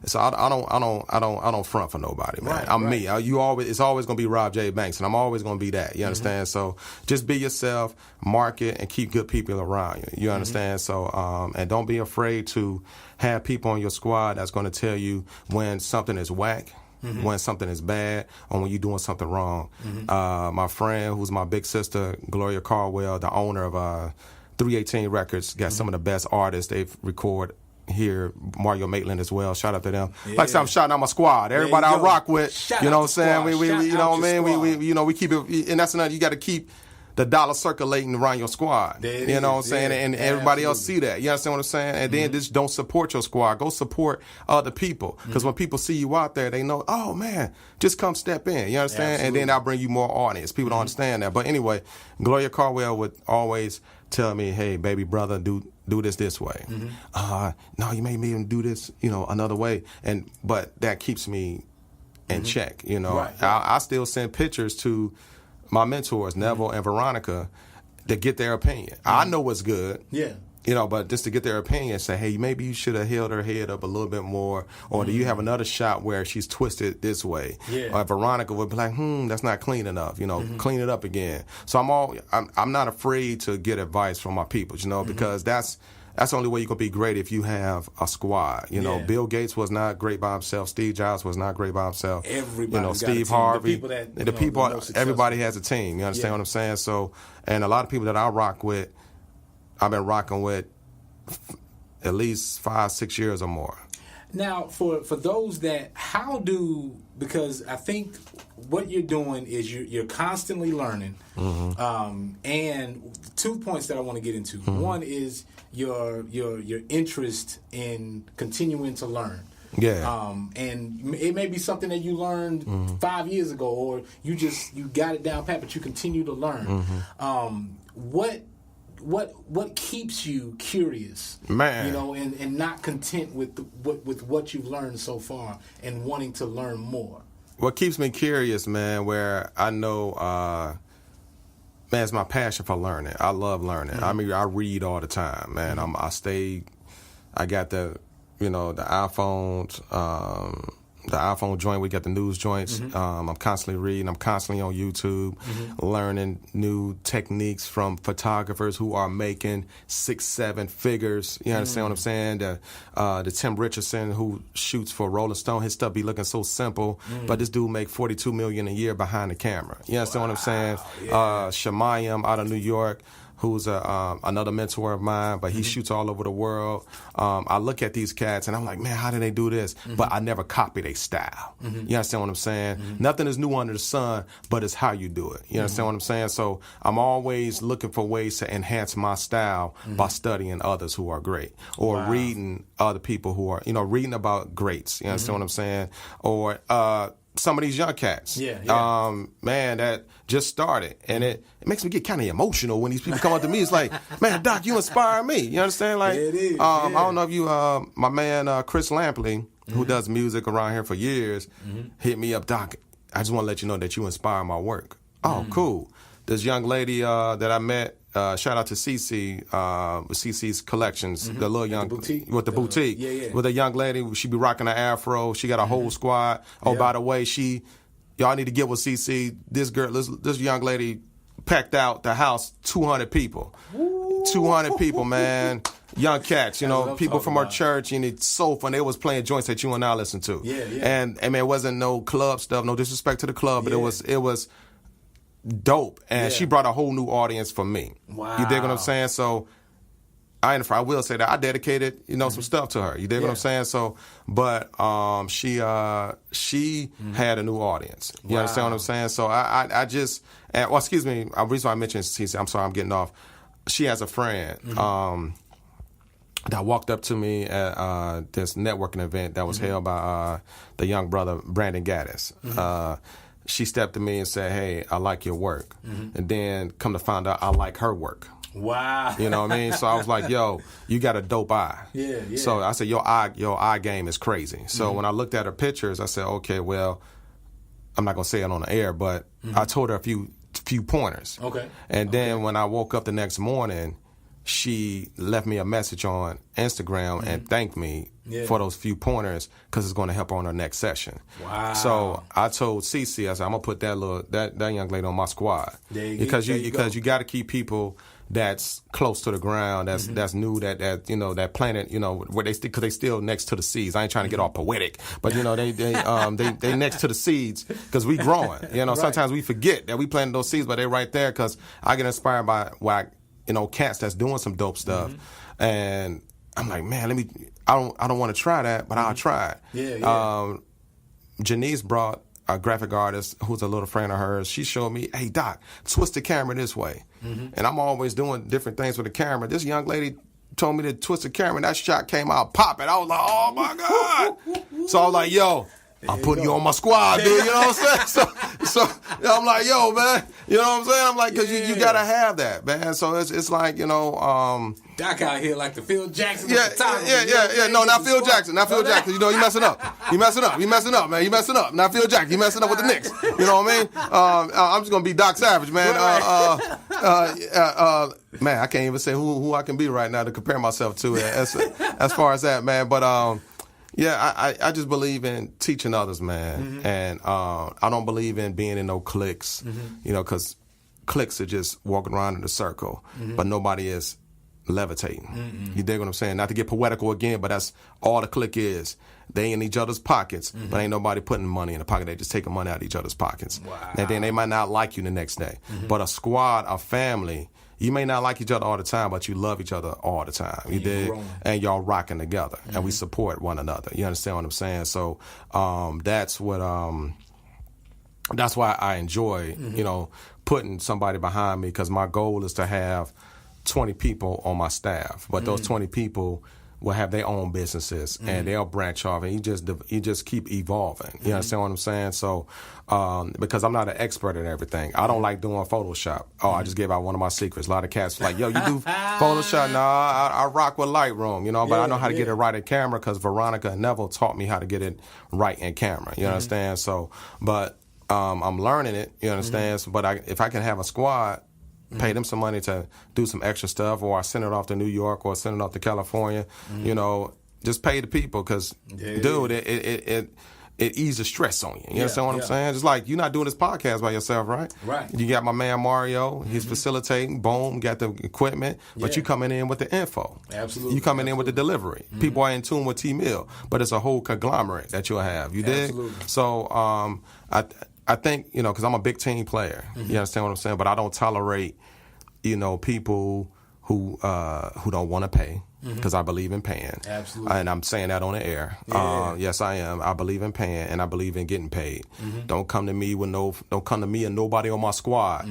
So I don't front for nobody, man. I'm me. It's always gonna be Rob J. Banks, and I'm always gonna be that. You understand? So just be yourself, market, and keep good people around you. You understand? So and don't be afraid to have people on your squad that's gonna tell you when something is whack. When something is bad or when you're doing something wrong. My friend, who's my big sister, Gloria Caldwell, the owner of 318 Records, got some of the best artists they've recorded here. Mario Maitland as well. Shout out to them. Like I said, I'm shouting out my squad. Everybody I rock with. You know what I'm saying? We you know what I mean? We keep it, and that's another. You got to keep the dollar circulating around your squad. You know what I'm saying? And everybody else see that. You understand what I'm saying? And then just don't support your squad. Go support other people. Because when people see you out there, they know, oh, man, just come step in. You understand? And then that'll bring you more audience. People don't understand that. But anyway, Gloria Caldwell would always tell me, hey, baby brother, do this way. No, you may even do this, another way. But that keeps me in check, I still send pictures to my mentors, Neville and Veronica, to get their opinion. I know what's good. Yeah. But just to get their opinion, say, hey, maybe you should have held her head up a little bit more, or do you have another shot where she's twisted this way? Yeah. Or Veronica would be like, that's not clean enough. Clean it up again. So I'm not afraid to get advice from my people, because that's the only way you can be great if you have a squad. Bill Gates was not great by himself. Steve Jobs was not great by himself. Everybody, Steve Harvey. Everybody has a team. You understand what I'm saying? So, and a lot of people that I rock with, I've been rocking with at least 5-6 years or more. Now, for those that, because I think what you're doing is you're constantly learning, and 2 points that I want to get into. One is your interest in continuing to learn. Yeah. And it may be something that you learned 5 years ago, or you got it down pat, but you continue to learn. What keeps you curious, man? And not content with what you've learned so far, and wanting to learn more. What keeps me curious, man, where I know, man, it's my passion for learning. I love learning. I mean, I read all the time, man. I got the iPhones. The iPhone joint, we got the news joints. I'm constantly reading. I'm constantly on YouTube, learning new techniques from photographers who are making 6-7 figures. You understand what I'm saying? The Tim Richardson who shoots for Rolling Stone, his stuff be looking so simple, but this dude make $42 million a year behind the camera. You understand what I'm saying? Yeah. Shemayim out of New York, who's another mentor of mine, but he shoots all over the world. I look at these cats and I'm like, man, how do they do this? But I never copy their style. You understand what I'm saying? Nothing is new under the sun, but it's how you do it. You understand what I'm saying? So I'm always looking for ways to enhance my style by studying others who are great, or reading other people who are, reading about greats. You understand what I'm saying? Or some of these young cats. Man, that just started. And it makes me get kind of emotional when these people come up to me. It's like, man, Doc, you inspire me. You understand? Like, it is. I don't know if you, my man, Chris Lampley, who does music around here for years, hit me up, Doc, I just want to let you know that you inspire my work. Oh, cool. This young lady that I met, shout out to Cece, with Cece's Collections, the little young with the boutique, with a young lady. She be rocking an afro. She got a whole squad. Oh, by the way, y'all need to get with Cece. This young lady packed out the house 200 people. Woo. 200 people, man. Young cats, people from our church, and it's so fun. They was playing joints that you and I listened to. And man, it wasn't no club stuff, no disrespect to the club, but it was dope, and she brought a whole new audience for me. Wow. You dig what I'm saying? So I will say that I dedicated, some stuff to her. You dig what I'm saying? So, but she had a new audience. You understand what I'm saying? So I just, excuse me, the reason why I mentioned Cece, I'm sorry, I'm getting off. She has a friend that walked up to me at this networking event that was held by the young brother Brandon Gaddis. She stepped to me and said, "Hey, I like your work." And then come to find out I like her work. Wow. You know what I mean? So I was like, yo, you got a dope eye. Yeah. So I said, your eye game is crazy. So when I looked at her pictures, I said, okay, well, I'm not going to say it on the air, but I told her a few pointers. Okay. And then when I woke up the next morning, she left me a message on Instagram and thanked me for those few pointers because it's going to help her on her next session. Wow. So I told Cece, I said, I'm going to put that young lady on my squad. Because you got to keep people that's close to the ground, that's new, that planet, where because they still next to the seeds. I ain't trying to get all poetic, but they next to the seeds because we growing. Right. Sometimes we forget that we planted those seeds, but they're right there because I get inspired by cats that's doing some dope stuff, and I'm like, man, I don't want to try that, but I'll try it. Janice brought a graphic artist who's a little friend of hers. She showed me, hey, Doc, twist the camera this way. And I'm always doing different things with the camera. This young lady told me to twist the camera, and that shot came out popping. I was like, oh, my God. So I was like, yo, I'm putting you on my squad, dude. You know what I'm saying? So I'm like, yo, man. You know what I'm saying? I'm like, because you got to have that, man. So it's like, Doc out here like the Phil Jackson. Yeah. No, not Phil Jackson. Not Phil Jackson. You messing up. You messing up, man. You messing up. Not Phil Jackson. You messing up with the Knicks. You know what I mean? I'm just going to be Dokk Savage, man. Man, I can't even say who I can be right now to compare myself to as far as that, man. But, I just believe in teaching others, man. And I don't believe in being in no cliques, because cliques are just walking around in a circle, but nobody is levitating. You dig what I'm saying? Not to get poetical again, but that's all the clique is. They in each other's pockets, but ain't nobody putting money in the pocket. They just taking money out of each other's pockets. Wow. And then they might not like you the next day. But a squad, a family, you may not like each other all the time, but you love each other all the time. You dig? And y'all rocking together, and we support one another. You understand what I'm saying? So that's why I enjoy, putting somebody behind me, because my goal is to have 20 people on my staff, but those 20 people will have their own businesses and they'll branch off, and you just keep evolving. You understand what I'm saying? So, because I'm not an expert at everything. I don't like doing Photoshop. Oh, I just gave out one of my secrets. A lot of cats are like, yo, you do Photoshop? Nah, I rock with Lightroom, but I know how to get it right in camera because Veronica and Neville taught me how to get it right in camera. You understand? So, but I'm learning it. You understand? So, but if I can have a squad, pay them some money to do some extra stuff, or I send it off to New York or send it off to California. Just pay the people because, dude, it eases stress on you. You understand what I'm saying? Just like you're not doing this podcast by yourself, right? Right. You got my man Mario. He's facilitating. Boom, got the equipment, but you coming in with the info. Absolutely. You coming in with the delivery. People are in tune with T.Mill, but it's a whole conglomerate that you'll have. You dig? Absolutely. So I think, because I'm a big team player. You understand what I'm saying? But I don't tolerate, people who don't want to pay, because I believe in paying. Absolutely. And I'm saying that on the air. Yeah. Yes, I am. I believe in paying, and I believe in getting paid. Don't come to me and nobody on my squad,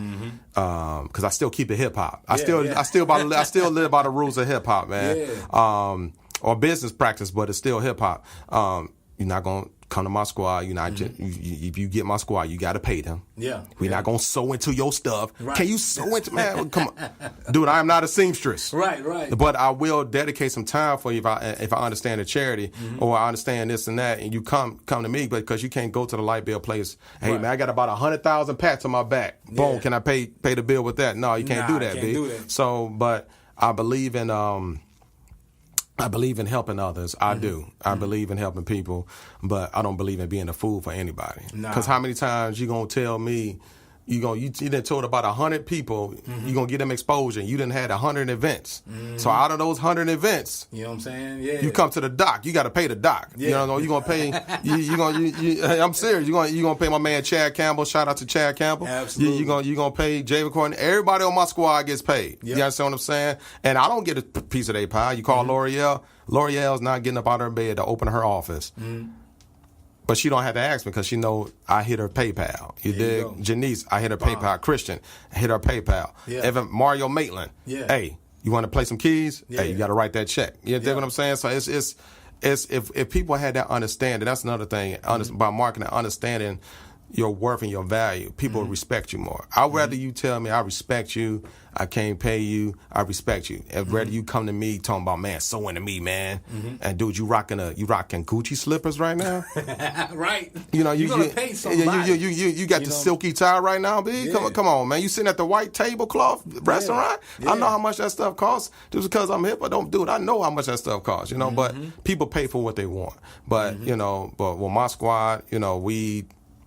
because I still keep it hip hop. I still live by the rules of hip hop, man. Yeah. Or business practice, but it's still hip hop. You're not gonna come to my squad. You know, if you get my squad, you got to pay them. Yeah. We're not going to sew into your stuff. Right. Can you sew into, man? Come on. Dude, I am not a seamstress. Right. But I will dedicate some time for you if I understand the charity or I understand this and that, and you come to me, because you can't go to the light bill place. Hey, man, I got about 100,000 pats on my back. Boom, Yeah. can I pay the bill with that? No, you can't do that, B. Do that. So, but I believe in helping others. I do. I believe in helping people, but I don't believe in being a fool for anybody. Because how many times you gonna tell me you done told about 100 people, you gonna get them exposure, and you done had 100 events. So out of those 100 events, You know what I'm saying? Yeah. you come to the doc, you got to pay the doc. Yeah. You know, you gonna pay. I'm serious. You gonna pay my man Chad Campbell. Shout out to Chad Campbell. Absolutely. You gonna pay Javen Courtney. Everybody on my squad gets paid. Yep. You understand what I'm saying? And I don't get a piece of their pie. You call L'Oreal. L'Oreal's not getting up out of her bed to open her office. But she don't have to ask me, because she know I hit her PayPal. You dig? go. Janice, I hit her PayPal. Christian, I hit her PayPal. Yeah. Evan, Mario Maitland. Yeah. Hey, you want to play some keys? Yeah. Hey, you got to write that check. You dig what I'm saying? So it's if people had that understanding, that's another thing about marketing, understanding your worth and your value, people respect you more. I'd rather you tell me I respect you, I can't pay you, I respect you. And rather you come to me talking about, man, so into me, man. And dude, you rocking Gucci slippers right now? Right. You know, You're gonna pay somebody. You got the silky tie right now, B. Yeah. Come on, man. You sitting at the white tablecloth restaurant? Yeah. I know how much that stuff costs. Just because I'm hip, I don't do it. I know how much that stuff costs, you know, but people pay for what they want. But, you know, with my squad, you know,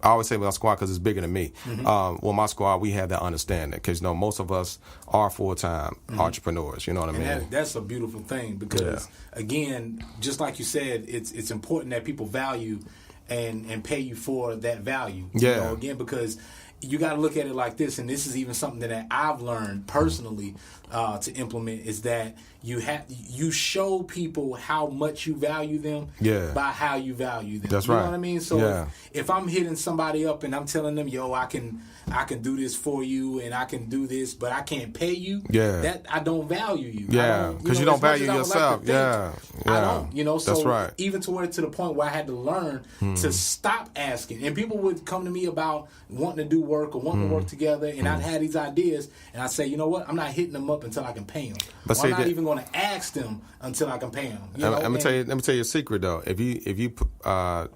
I always say with our squad because it's bigger than me. With my squad, we have that understanding because, you know, most of us are full-time entrepreneurs. You know what I mean? And that's a beautiful thing because, again, just like you said, it's important that people value and pay you for that value. You know, again, because you got to look at it like this, and this is even something that I've learned personally to implement, is that you show people how much you value them by how you value them. That's you right. know what I mean? So if I'm hitting somebody up and I'm telling them, yo, I can do this for you and I can do this, but I can't pay you, that I don't value you. Because you don't value yourself. I don't. You know, so that's right. even to the point where I had to learn to stop asking. And people would come to me about wanting to do work or wanting to work together, and I'd have these ideas, and I'd say, you know what, I'm not hitting them up until I can pay them. But I'm not even going to ask them until I can pay them. Let me tell you a secret though. If you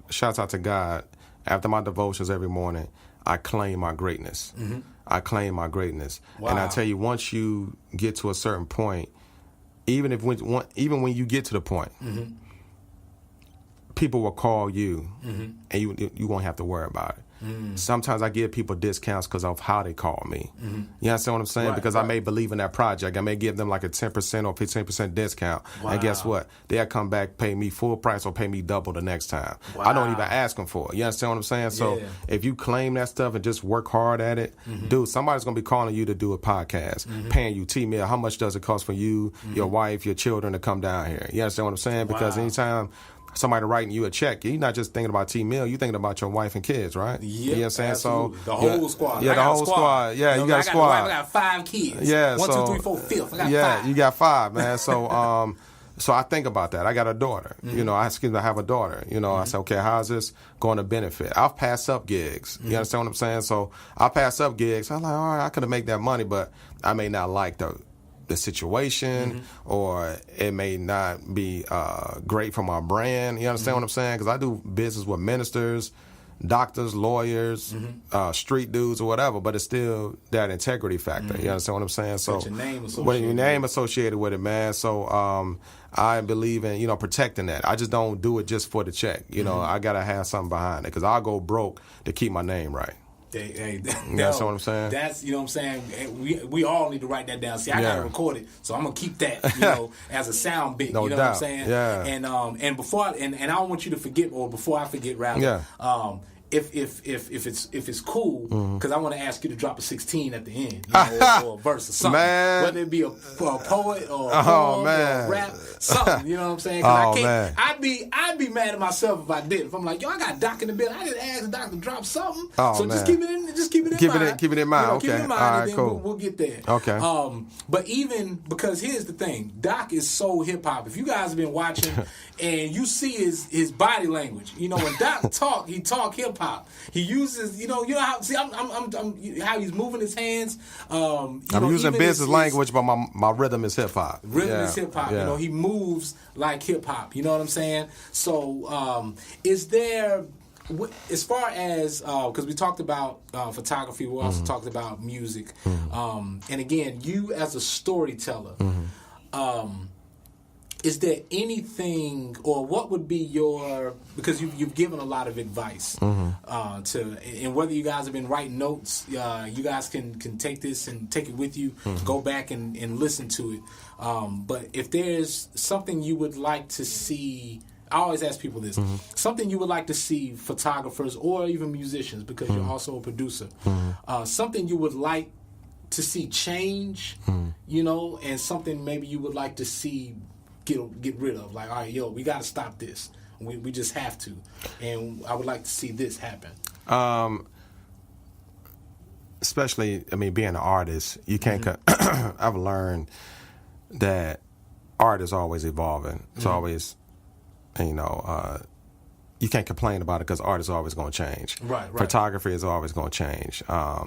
shouts out to God, after my devotions every morning, I claim my greatness. I claim my greatness. Wow. And I tell you, once you get to a certain point, even when you get to the point, people will call you, and you won't have to worry about it. Sometimes I give people discounts because of how they call me. You understand what I'm saying? Because I may believe in that project. I may give them like a 10% or 15% discount. Wow. And guess what? They'll come back, pay me full price or pay me double the next time. I don't even ask them for it. You understand what I'm saying? So if you claim that stuff and just work hard at it, dude, somebody's going to be calling you to do a podcast, paying you T.Mill. How much does it cost for you, your wife, your children to come down here? You understand what I'm saying? Because anytime somebody writing you a check, you're not just thinking about T.Mill, you're thinking about your wife and kids, right? Yeah, you know what I'm saying? Absolutely. So the whole squad. Yeah, the whole squad. Yeah, you got a squad. I got 5 kids. Yeah, 1, so 2, 3, 4, 5. I got 5. You got 5, man. So so I think about that. I got a daughter. You know, I have a daughter. You know, I say, okay, how's this going to benefit? I've passed up gigs. You understand what I'm saying? So I pass up gigs. I'm like, all right, I could have made that money, but I may not like the situation, or it may not be great for my brand. You understand what I'm saying? Because I do business with ministers, doctors, lawyers, street dudes, or whatever, but it's still that integrity factor. You understand what I'm saying? So your name associated with it, man. So I believe in, you know, protecting that. I just don't do it just for the check. You know, I got to have something behind it because I'll go broke to keep my name right. You know what I'm saying? That's, you know what I'm saying? We all need to write that down. See, I got to record it, so I'm going to keep that, you know, as a sound bit. No you know doubt. what I'm saying? Yeah. And before, and I don't want you to forget, or before I forget, rather, if it's cool, because I want to ask you to drop a 16 at the end, you know, or a verse or something, man. whether it be a poet or a poem or a rap, something. You know what I'm saying? 'Cause man. I'd be mad at myself if I did. If I'm like, yo, I got Doc in the bill, I didn't ask the Doc to drop something. So man. just keep it in mind. Keep it in mind. You know, Okay. keep it in mind, all right, and then cool. we'll get there. Okay. But even because here's the thing, Doc is so hip hop. If you guys have been watching and you see his body language. You know, when Doc talk, he talk hip hop. He uses, you know how. See, I'm how he's moving his hands. I'm using business language, but my rhythm is hip hop. Rhythm is hip hop. Yeah. You know, he moves like hip hop. You know what I'm saying? So, is there? As far as, because we talked about photography, we also talked about music, and again, you as a storyteller, is there anything, or what would be your, because you've given a lot of advice to, and whether you guys have been writing notes, you guys can take this and take it with you, go back and listen to it. But if there's something you would like to see, I always ask people this, something you would like to see photographers or even musicians, because you're also a producer, something you would like to see change, you know, and something maybe you would like to see get rid of. Like, all right, we got to stop this. We just have to. And I would like to see this happen. Especially, I mean, being an artist, you can't, I've learned that art is always evolving. It's always, you know, you can't complain about it because art is always going to change. Right. Photography is always going to change. I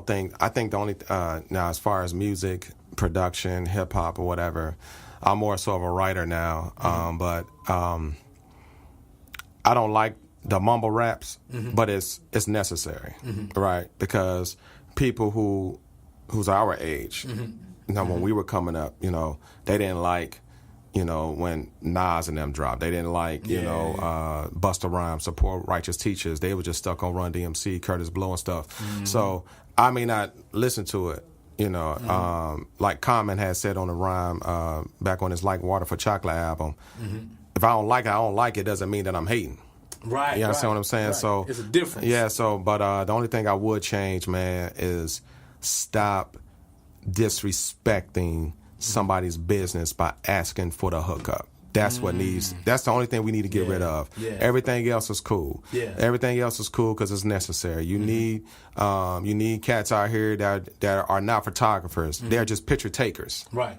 think the only, now as far as music, production, hip hop or whatever, I'm more so of a writer now. But I don't like the mumble raps, but it's necessary, right? Because people who's our age, you know, when we were coming up, you know, they didn't like, you know, when Nas and them dropped. They didn't like, you know, Busta Rhymes, Support Righteous Teachers. They were just stuck on Run DMC, Curtis Blow and stuff. So I may not listen to it, you know. Like Common had said on the rhyme back on his Like Water for Chocolate album, if I don't like it, I don't like it. Doesn't mean that I'm hating. Right. You understand what I'm saying? Right. So it's a difference. Yeah. So, but the only thing I would change, man, is stop disrespecting somebody's business by asking for the hookup. That's what needs. That's the only thing we need to get rid of. Yeah. Everything else is cool. Yeah. Everything else is cool because it's necessary. You need cats out here that are not photographers. They're just picture takers. Right.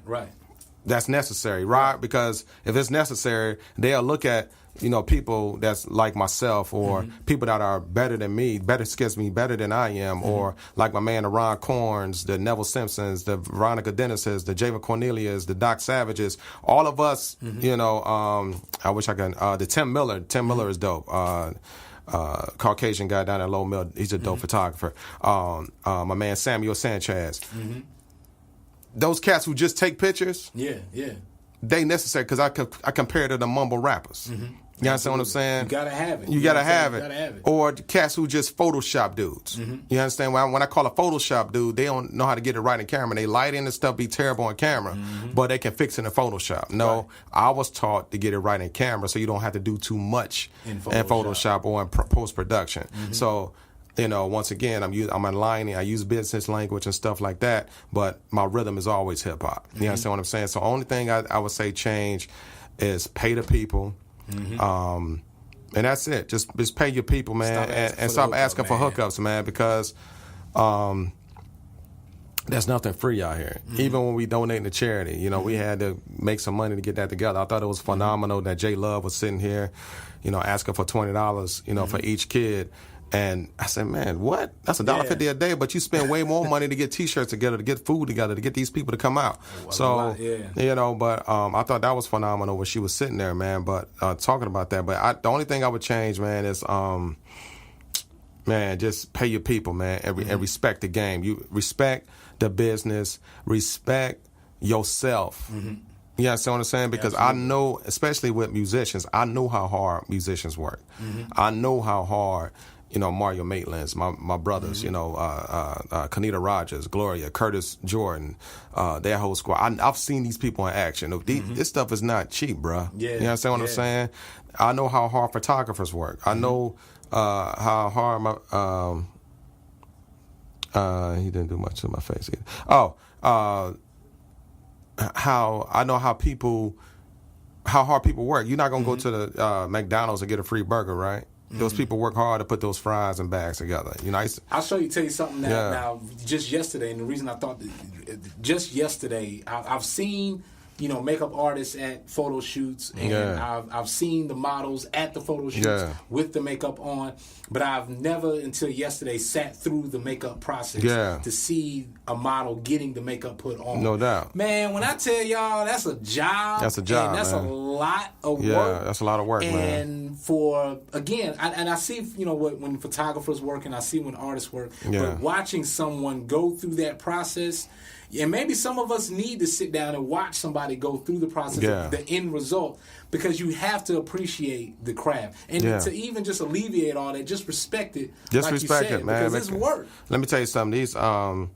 That's necessary, right? Because if it's necessary, they'll look at, you know, people that's like myself or people that are better than me, better than I am, or like my man, the Ron Corns, the Neville Simpsons, the Veronica Dennises, the Javen Cornelius, the Dokk Savages, all of us, you know, I wish I could, the Tim Miller is dope. Caucasian guy down at Low Mill, he's a dope photographer. My man Samuel Sanchez. Those cats who just take pictures, they necessary because I compare to the mumble rappers. You understand what I'm saying? You gotta have it. You gotta have it. Or the cats who just Photoshop dudes. You understand? When I call a Photoshop dude, they don't know how to get it right in camera. They lighting and stuff be terrible on camera, but they can fix it in Photoshop. No, I was taught to get it right in camera so you don't have to do too much in Photoshop or in post-production. So, you know, once again, I'm aligning. I use business language and stuff like that, but my rhythm is always hip hop. You understand what I'm saying? So, only thing I would say change is pay the people, and that's it. Just pay your people, man, and stop asking for hookups, man, because there's nothing free out here. Even when we donate to charity, you know, we had to make some money to get that together. I thought it was phenomenal that J Love was sitting here, you know, asking for $20, you know, for each kid. And I said, man, what? That's $1.50 a day, but you spend way more money to get T-shirts together, to get food together, to get these people to come out. You know, but I thought that was phenomenal when she was sitting there, man. But talking about that, but the only thing I would change, man, is man, just pay your people, man, and respect the game. You respect the business, respect yourself. You understand what I'm saying? Because I know, especially with musicians, I know how hard musicians work. I know how hard, you know, Mario Maitland's, my brothers, you know, Kanita Rogers, Gloria, Curtis Jordan, their whole squad. I've seen these people in action. This stuff is not cheap, bro. You understand what I'm saying? I know how hard photographers work. I know how hard my... he didn't do much to my face either. How I know how hard people work. You're not gonna go to the McDonald's and get a free burger, right? Those people work hard to put those fries and bags together. You know, I'll tell you something now. Just yesterday, and the reason I thought just yesterday, I've seen makeup artists at photo shoots, and I've seen the models at the photo shoots with the makeup on, but I've never until yesterday sat through the makeup process to see a model getting the makeup put on. No doubt. Man, when I tell y'all that's a job. That's a job, and that's man. a lot of work. Yeah, that's a lot of work, man. And for, again, I see, when photographers work and I see when artists work, but watching someone go through that process, and maybe some of us need to sit down and watch somebody go through the process of the end result, because you have to appreciate the craft. And to even just alleviate all that, just respect it. Just like respect you said, it, man. Because it's work. Let me tell you something.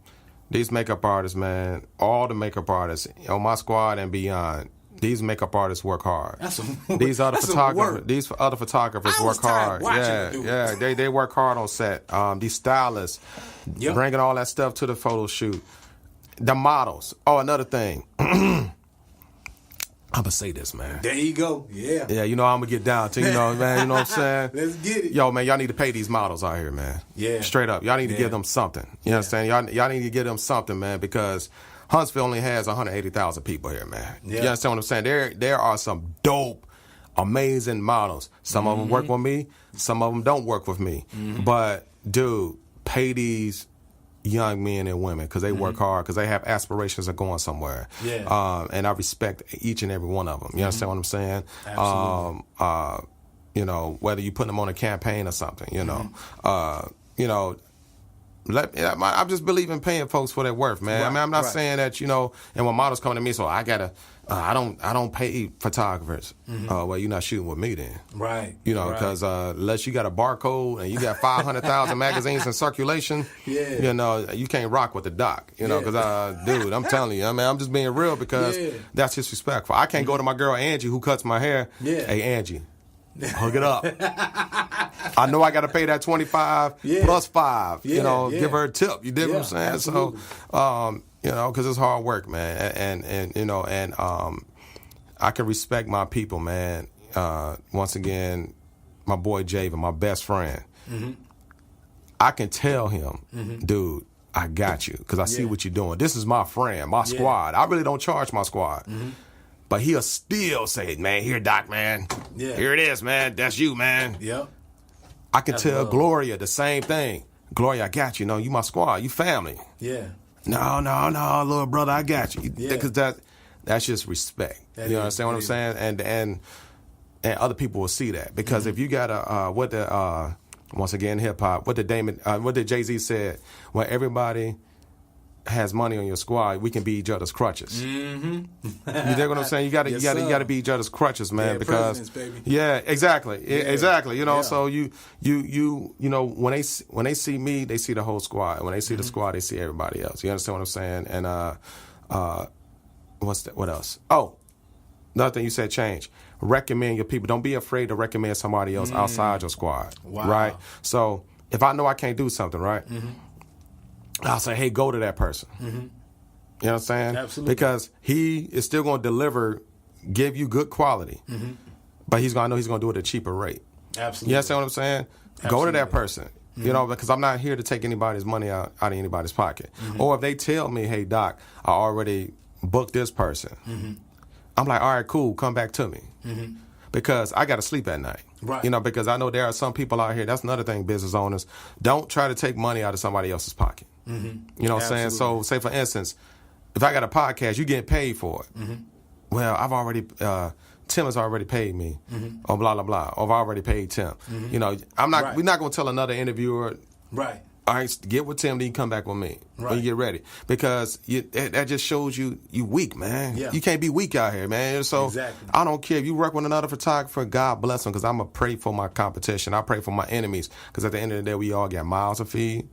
These makeup artists, man, all the makeup artists on my squad and beyond, these makeup artists work hard. These other photographers work hard. They work hard on set. These stylists, bringing all that stuff to the photo shoot. The models. Oh, another thing. I'm gonna say this, man. There you go. Yeah. Yeah, I'm gonna get down to, man, you know what I'm saying? Let's get it. Yo, man, y'all need to pay these models out here, man. Yeah. Straight up. Y'all need to give them something. You understand? Y'all need to give them something, man, because Huntsville only has 180,000 people here, man. Yeah. You understand what I'm saying? There are some dope, amazing models. Some of them work with me. Some of them don't work with me. But, dude, pay these young men and women, because they work hard, because they have aspirations of going somewhere. Yeah. And I respect each and every one of them. You understand what I'm saying? Absolutely. Whether you put them on a campaign or something, I just believe in paying folks for their worth, man. Right, I mean, I'm not saying that, and when models come to me, so I gotta, I don't pay photographers. Well, you're not shooting with me then. Right. Because unless you got a barcode and you got 500,000 magazines in circulation, you can't rock with the doc, because, dude, I'm telling you, I'm just being real, because that's disrespectful. I can't go to my girl Angie, who cuts my hair. Hey, Angie, hook it up. I know I got to pay that 25 plus 5. Give her a tip. You dig what I'm saying? Absolutely. So, because it's hard work, man, and I can respect my people, man. Once again, my boy Javen, my best friend. I can tell him, dude, I got you, because I see what you're doing. This is my friend, my squad. I really don't charge my squad. But he'll still say, man, here, Doc, man. Here it is, man. That's you, man. Yep. I can tell Gloria the same thing. Gloria, I got you. You my squad. You family. Yeah. No, little brother, I got you. Because that's just respect. You understand what I'm saying? And other people will see that. Because if you got once again, hip-hop, what did Jay-Z said, when everybody has money on your squad, we can be each other's crutches. You dig what I'm saying? You got to be each other's crutches, man. Because exactly. So when they see me, they see the whole squad. When they see the squad, they see everybody else. You understand what I'm saying? And what else? Oh, another thing you said, change. Recommend your people. Don't be afraid to recommend somebody else outside your squad. Wow. Right? So if I know I can't do something, right? I'll say, hey, go to that person. You know what I'm saying? Absolutely. Because he is still going to deliver, give you good quality, but he's going to do it at a cheaper rate. Absolutely. You understand what I'm saying? Absolutely. Go to that person. Because I'm not here to take anybody's money out of anybody's pocket. Or if they tell me, hey, Doc, I already booked this person, I'm like, all right, cool, come back to me. Because I got to sleep at night. Right. Because I know there are some people out here, that's another thing, business owners, don't try to take money out of somebody else's pocket. You know what I'm saying? So, say, for instance, if I got a podcast, you get paid for it. Well, I've already, Tim has already paid me, or blah, blah, blah, or I've already paid Tim. We're not going to tell another interviewer, all right, get with Tim, then you come back with me when you get ready. Because that just shows you weak, man. Yeah. You can't be weak out here, man. So I don't care if you work with another photographer, God bless them, because I'm going to pray for my competition. I pray for my enemies, because at the end of the day, we all got mouths to feed.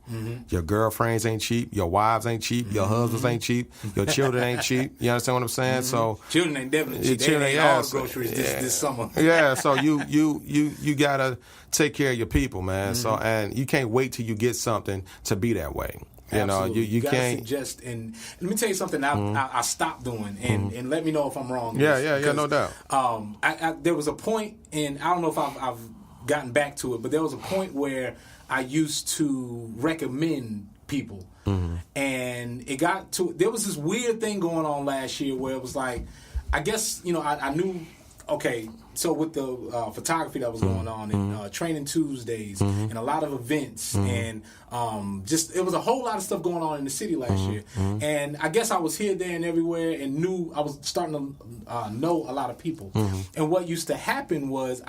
Your girlfriends ain't cheap. Your wives ain't cheap. Your husbands ain't cheap. Your children ain't cheap. You understand what I'm saying? So children ain't definitely cheap. They ain't all groceries this summer. So you got to take care of your people, man. So, and you can't wait till you get something to be that way. You can't suggest. And let me tell you something I stopped doing, and let me know if I'm wrong. No doubt. There was a point, and I don't know if I've gotten back to it, but there was a point where I used to recommend people, and it got to, there was this weird thing going on last year where it was like, I guess, I knew, okay, so with the photography that was going on and Training Tuesdays and a lot of events and just, it was a whole lot of stuff going on in the city last year. And I guess I was here, there, and everywhere and knew, I was starting to know a lot of people. And what used to happen was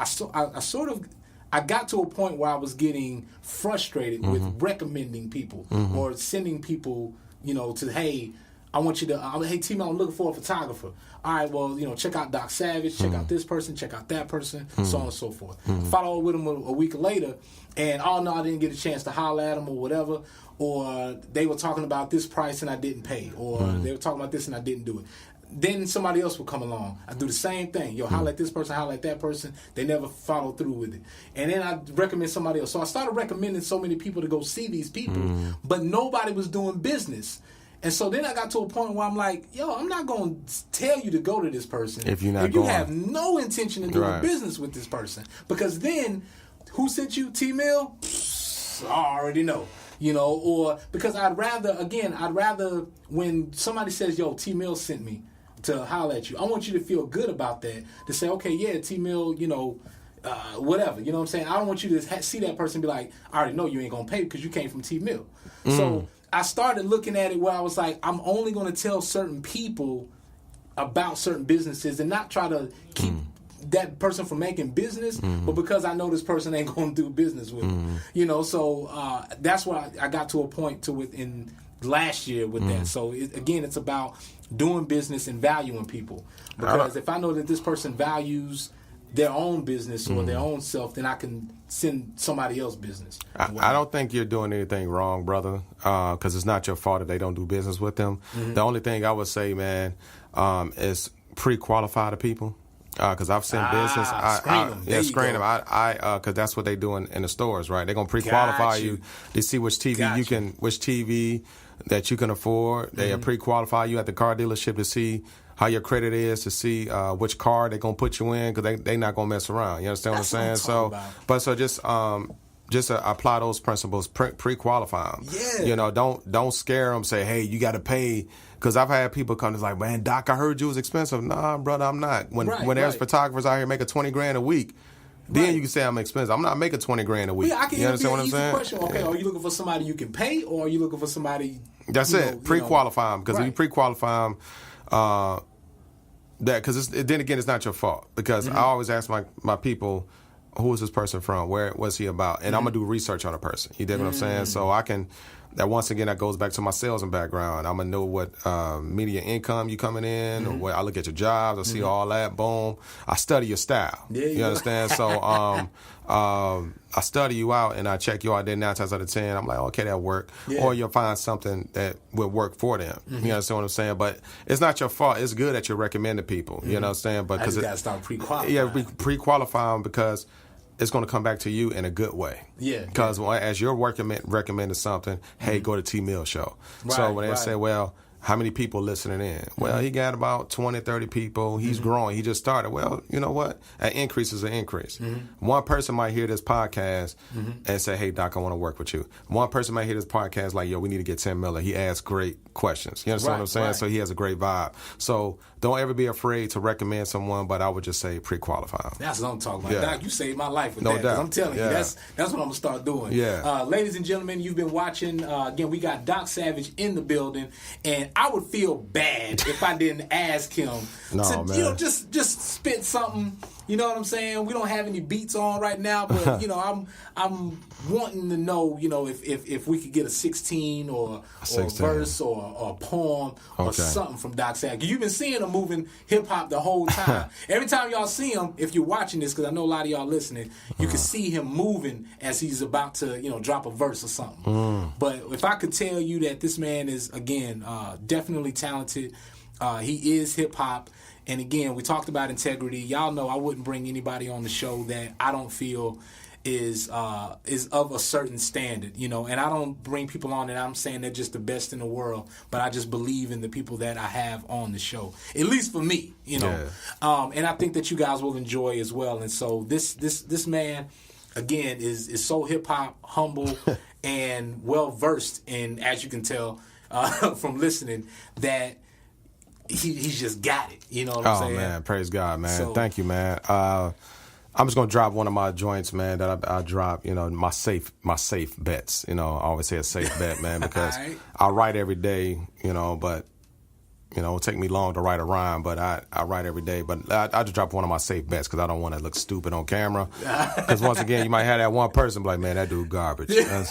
I got to a point where I was getting frustrated with recommending people or sending people, to, hey, I want you to, hey, T.Mill, I'm looking for a photographer. All right, well, check out Dokk Savage, check out this person, check out that person, so on and so forth. Follow up with them a week later, and oh no, I didn't get a chance to holler at them or whatever, or they were talking about this price and I didn't pay, or they were talking about this and I didn't do it. Then somebody else would come along. I do the same thing. Holler at this person, holler at that person. They never follow through with it. And then I recommend somebody else. So I started recommending so many people to go see these people, but nobody was doing business. And so then I got to a point where I'm like, yo, I'm not going to tell you to go to this person if you have no intention of doing business with this person. Because then, who sent you, T.Mill? I already know. Or because I'd rather when somebody says, yo, T.Mill sent me to holler at you, I want you to feel good about that. To say, okay, yeah, T.Mill, whatever. You know what I'm saying? I don't want you to see that person and be like, I already know you ain't going to pay because you came from T.Mill. So I started looking at it where I was like, I'm only going to tell certain people about certain businesses and not try to keep that person from making business, but because I know this person ain't going to do business with them. So that's why I got to a point to within last year with that. So it's about doing business and valuing people. Because if I know that this person values their own business or their own self, then I can send somebody else business. I don't think you're doing anything wrong, brother, because it's not your fault if they don't do business with them. The only thing I would say, man, is pre-qualify the people. Because I've seen business, screen them. Because that's what they doing in the stores, right? They're gonna pre-qualify you. They see which TV which TV that you can afford. They pre-qualify you at the car dealership to see how your credit is, to see which car they're gonna put you in, because they not gonna mess around. You understand what I'm saying? Just apply those principles, pre-qualify them. Yeah. Don't scare them. Say, hey, you got to pay. Because I've had people come and like, man, Doc, I heard you was expensive. Nah, brother, I'm not. When there's photographers out here making $20,000 a week, then you can say I'm expensive. I'm not making $20,000 a week. Yeah, I can you understand what I'm easy saying? Question. Okay, are you looking for somebody you can pay, or are you looking for somebody? That's it. Pre-qualify them, because if you pre-qualify them, then again, it's not your fault. Because I always ask my people, who is this person from? Where was he about? And I'm gonna do research on a person. You dig what I'm saying? So I can. That once again, that goes back to my sales and background. I'm gonna know what media income you coming in, or what I look at your jobs. I see all that. Boom. I study your style. Yeah, you understand? So I study you out and I check you out. Then 9 times out of 10, I'm like, okay, that work. Yeah. Or you'll find something that will work for them. You understand what I'm saying? But it's not your fault. It's good that you're recommending people. You know what I'm saying? But I just gotta start pre-qualifying. Yeah, pre-qualify them, because it's going to come back to you in a good way. Yeah. Because as you're recommending something, hey, go to T.Mill show. Right, so when they say, well, how many people listening in? Well, he got about 20, 30 people. He's growing. He just started. Well, you know what? An increase is an increase. One person might hear this podcast and say, hey, Doc, I want to work with you. One person might hear this podcast like, yo, we need to get Tim Miller. He asks great questions. You understand what I'm saying? Right. So he has a great vibe. So don't ever be afraid to recommend someone, but I would just say pre-qualify. That's what I'm talking about. Yeah. Doc, you saved my life with no that. Doubt. I'm telling you, that's what I'm going to start doing. Yeah. Ladies and gentlemen, you've been watching. Again, we got Dokk Savage in the building, and I would feel bad if I didn't ask him to, just spit something. You know what I'm saying? We don't have any beats on right now, but I'm wanting to know, if we could get a 16 or a verse or a poem or something from Dokk Savage. You've been seeing him moving hip hop the whole time. Every time y'all see him, if you're watching this, because I know a lot of y'all listening, you can see him moving as he's about to, drop a verse or something. But if I could tell you that this man is, again, definitely talented, he is hip hop. And again, we talked about integrity. Y'all know I wouldn't bring anybody on the show that I don't feel is of a certain standard, and I don't bring people on that I'm saying they're just the best in the world, but I just believe in the people that I have on the show, at least for me, and I think that you guys will enjoy as well. And so this man, again, is so hip hop, humble, and well versed in, as you can tell from listening, that he's just got it. You know what I'm saying? Oh man, praise God, man. So- Thank you, man. I'm just gonna drop one of my joints, man, that I drop. You know, my safe bets. You know, I always say a safe bet, man, because All right. I write every day. You know, but you know, it'll take me long to write a rhyme, but I write every day. But I just drop one of my safe bets because I don't want to look stupid on camera. Because once again, you might have that one person be like, man, that dude garbage. And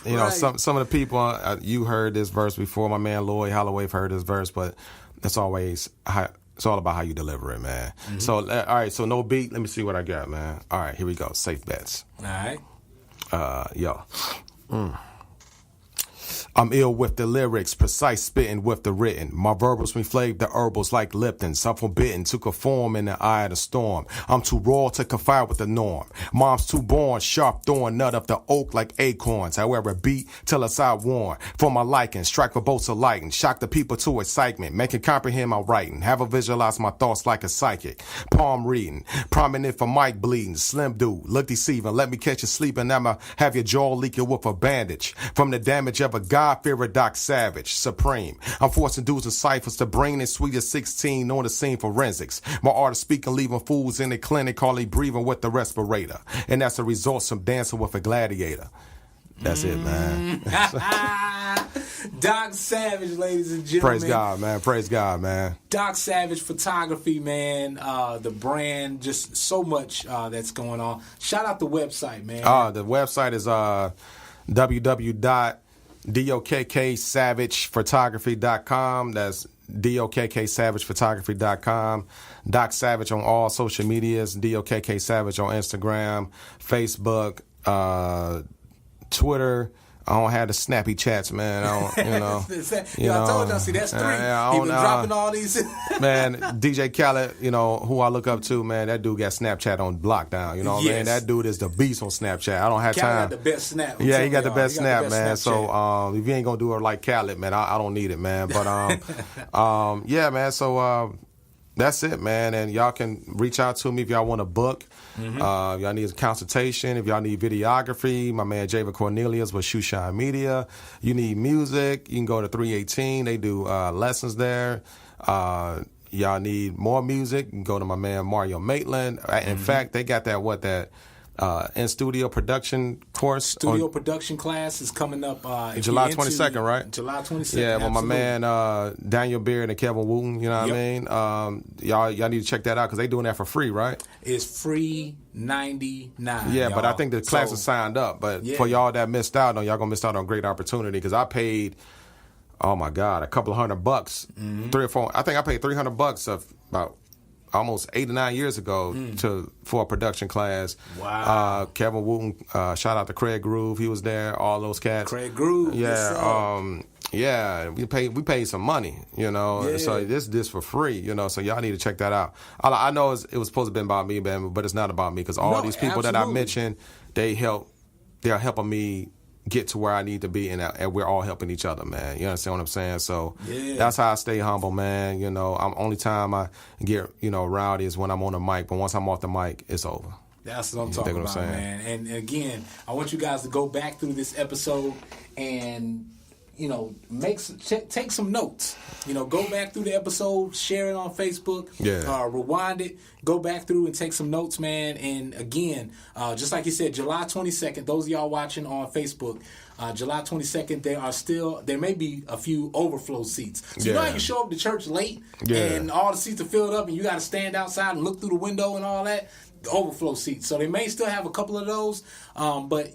you know, Right. some of the people, you heard this verse before. My man Lloyd Holloway heard this verse, but it's always it's all about how you deliver it, man. Mm-hmm. So all right, so no beat. Let me see what I got, man. All right, here we go. Safe bets. All right. Yo. I'm ill with the lyrics, precise spitting with the written. My verbals me flavor the herbals like Lipton's. I'm forbidden to conform in the eye of the storm. I'm too raw to confide with the norm. Mom's too born, sharp thorn, nut of the oak like acorns. However, beat till it's I warn. For my liking, strike for bolts of lighting. Shock the people to excitement, making comprehend my writing. Have a visualize my thoughts like a psychic. Palm reading, prominent for mic bleeding. Slim dude, look deceiving. Let me catch you sleeping. I'ma have your jaw leaking with a bandage. From the damage of a God-fearer Dokk Savage, supreme. I'm forcing dudes and ciphers to bring in sweet as 16 on the scene forensics. My art of speaking, leaving fools in the clinic, hardly breathing with the respirator. And that's a result from dancing with a gladiator. That's it, man. Dokk Savage, ladies and gentlemen. Praise God, man. Praise God, man. Dokk Savage Photography, man. The brand, just so much that's going on. Shout out the website, man. The website is www.dokksavagephotography.com. That's dokksavagephotography.com. Dokk Savage on all social medias. Dokk Savage on Instagram, Facebook, Twitter. I don't have the snappy chats, man. I don't, you know. I told y'all, see, that's 3. I He don't been know. dropping all these. Man, DJ Khaled, you know, who I look up to, man, that dude got Snapchat on lockdown. You know what I mean? Yes. That dude is the beast on Snapchat. I don't have Khaled time. got the best snap. I'm Yeah, he telling got the y'all, best he got snap, the man. best So Snapchat. if you ain't gonna do it like Khaled, man, I don't need it, man. But yeah, man. So that's it, man. And y'all can reach out to me if y'all want a book. Y'all need a consultation. If y'all need videography, my man Javen Cornelius with Sun-Shyne Media. You need music, you can go to 318. They do lessons there. Y'all need more music, you can go to my man Mario Maitland. In fact, they got that in-studio production course. Studio production class is coming up July 22nd, right? July 22nd. Yeah, well, my absolutely. man Daniel Beard and Kevin Wooten, you know what I mean? Y'all need to check that out because they doing that for free, right? It's free $99. Yeah, but I y'all. think the class So, is signed up. But Yeah. for y'all that missed out on, y'all gonna miss out on a great opportunity because I paid, oh my God, a couple of $100, $3 or $4. I think I paid $300 of about almost 8 or 9 years ago for a production class. Wow. Kevin Wooten, shout out to Craig Groove, he was there. All those cats. Craig Groove. yes, sir. Yeah, we paid some money, you know. Yeah. So this for free, you know. So y'all need to check that out. I know it was supposed to be about me, man, but it's not about me because all No, these people that I absolutely. mentioned, they're helping me get to where I need to be, and we're all helping each other, man. You understand what I'm saying? So Yeah. that's how I stay humble, man. You know, only time I get rowdy is when I'm on the mic, but once I'm off the mic, it's over. That's what I'm You talking dig what I'm about, saying? man. And again, I want you guys to go back through this episode and, take some notes. Go back through the episode, share it on Facebook, rewind it, go back through and take some notes, man. And again, just like you said, July 22nd, those of y'all watching on Facebook, July 22nd, there may be a few overflow seats. So you know how you show up to church late and all the seats are filled up and you got to stand outside and look through the window and all that? The overflow seats. So they may still have a couple of those, but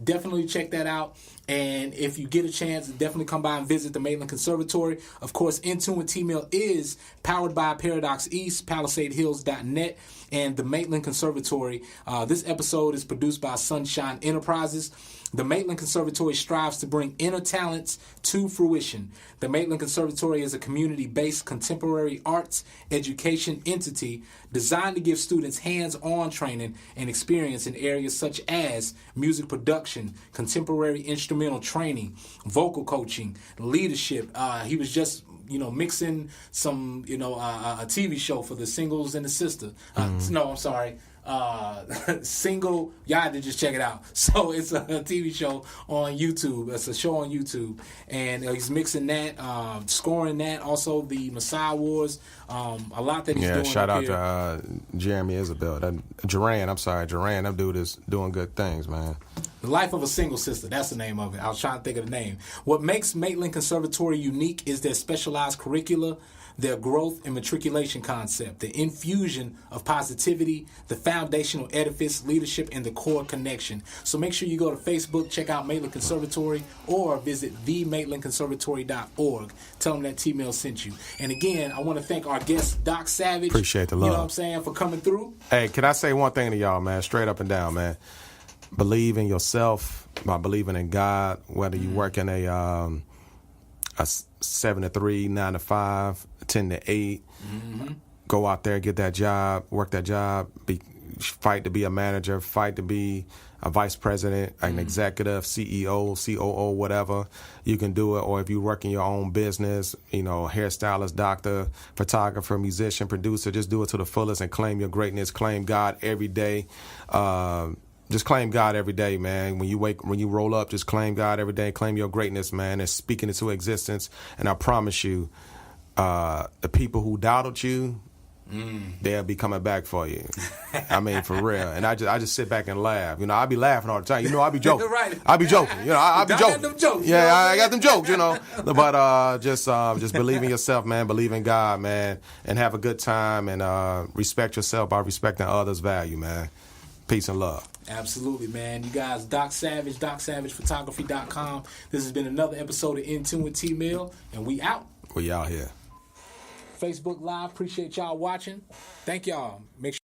definitely check that out. And if you get a chance, definitely come by and visit the Maitland Conservatory. Of course, In Tune with T.Mill is powered by Paradox East, PalisadeHills.net, and the Maitland Conservatory. This episode is produced by Sun-Shyne Enterprises. The Maitland Conservatory strives to bring inner talents to fruition. The Maitland Conservatory is a community-based contemporary arts education entity designed to give students hands-on training and experience in areas such as music production, contemporary instrumental training, vocal coaching, leadership. He was just mixing some, a TV show for the singles and the sister. No, I'm sorry. Single, y'all had to just check it out. So it's a TV show on YouTube. It's a show on YouTube, and he's mixing that, scoring that. Also the Messiah Wars. A lot that he's doing. Yeah, shout out to Jeremy Isabel. Duran. That dude is doing good things, man. The Life of a Single Sister, that's the name of it. I was trying to think of the name. What makes Maitland Conservatory unique is their specialized curricula, their growth and matriculation concept, the infusion of positivity, the foundational edifice, leadership, and the core connection. So make sure you go to Facebook, check out Maitland Conservatory, or visit themaitlandconservatory.org. Tell them that T-Mill sent you. And again, I want to thank our guest, Dokk Savage. Appreciate the love. You know what I'm saying, for coming through. Hey, can I say one thing to y'all, man? Straight up and down, man. Believe in yourself by believing in God, whether you work in a 7 to 3, 9 to 5, 10 to 8. Go out there, get that job, work that job, fight to be a manager, fight to be a vice president, an executive, CEO, COO, whatever. You can do it. Or if you work in your own business, hairstylist, doctor, photographer, musician, producer, just do it to the fullest and claim your greatness. Claim God every day. Just claim God every day, man. When you roll up, just claim God every day. Claim your greatness, man, and speak it into existence. And I promise you, the people who doubted you, they'll be coming back for you. I mean, for real. And I just sit back and laugh. I be laughing all the time. I be joking. Right. I be joking. I be joking. Them jokes, yeah, I got them jokes. But just believe in yourself, man. Believe in God, man, and have a good time. And respect yourself by respecting others' value, man. Peace and love. Absolutely, man. You guys, Dokk Savage, DokkSavagePhotography.com. This has been another episode of In Tune with T.Mill, and we out. We out here. Facebook Live. Appreciate y'all watching. Thank y'all. Make sure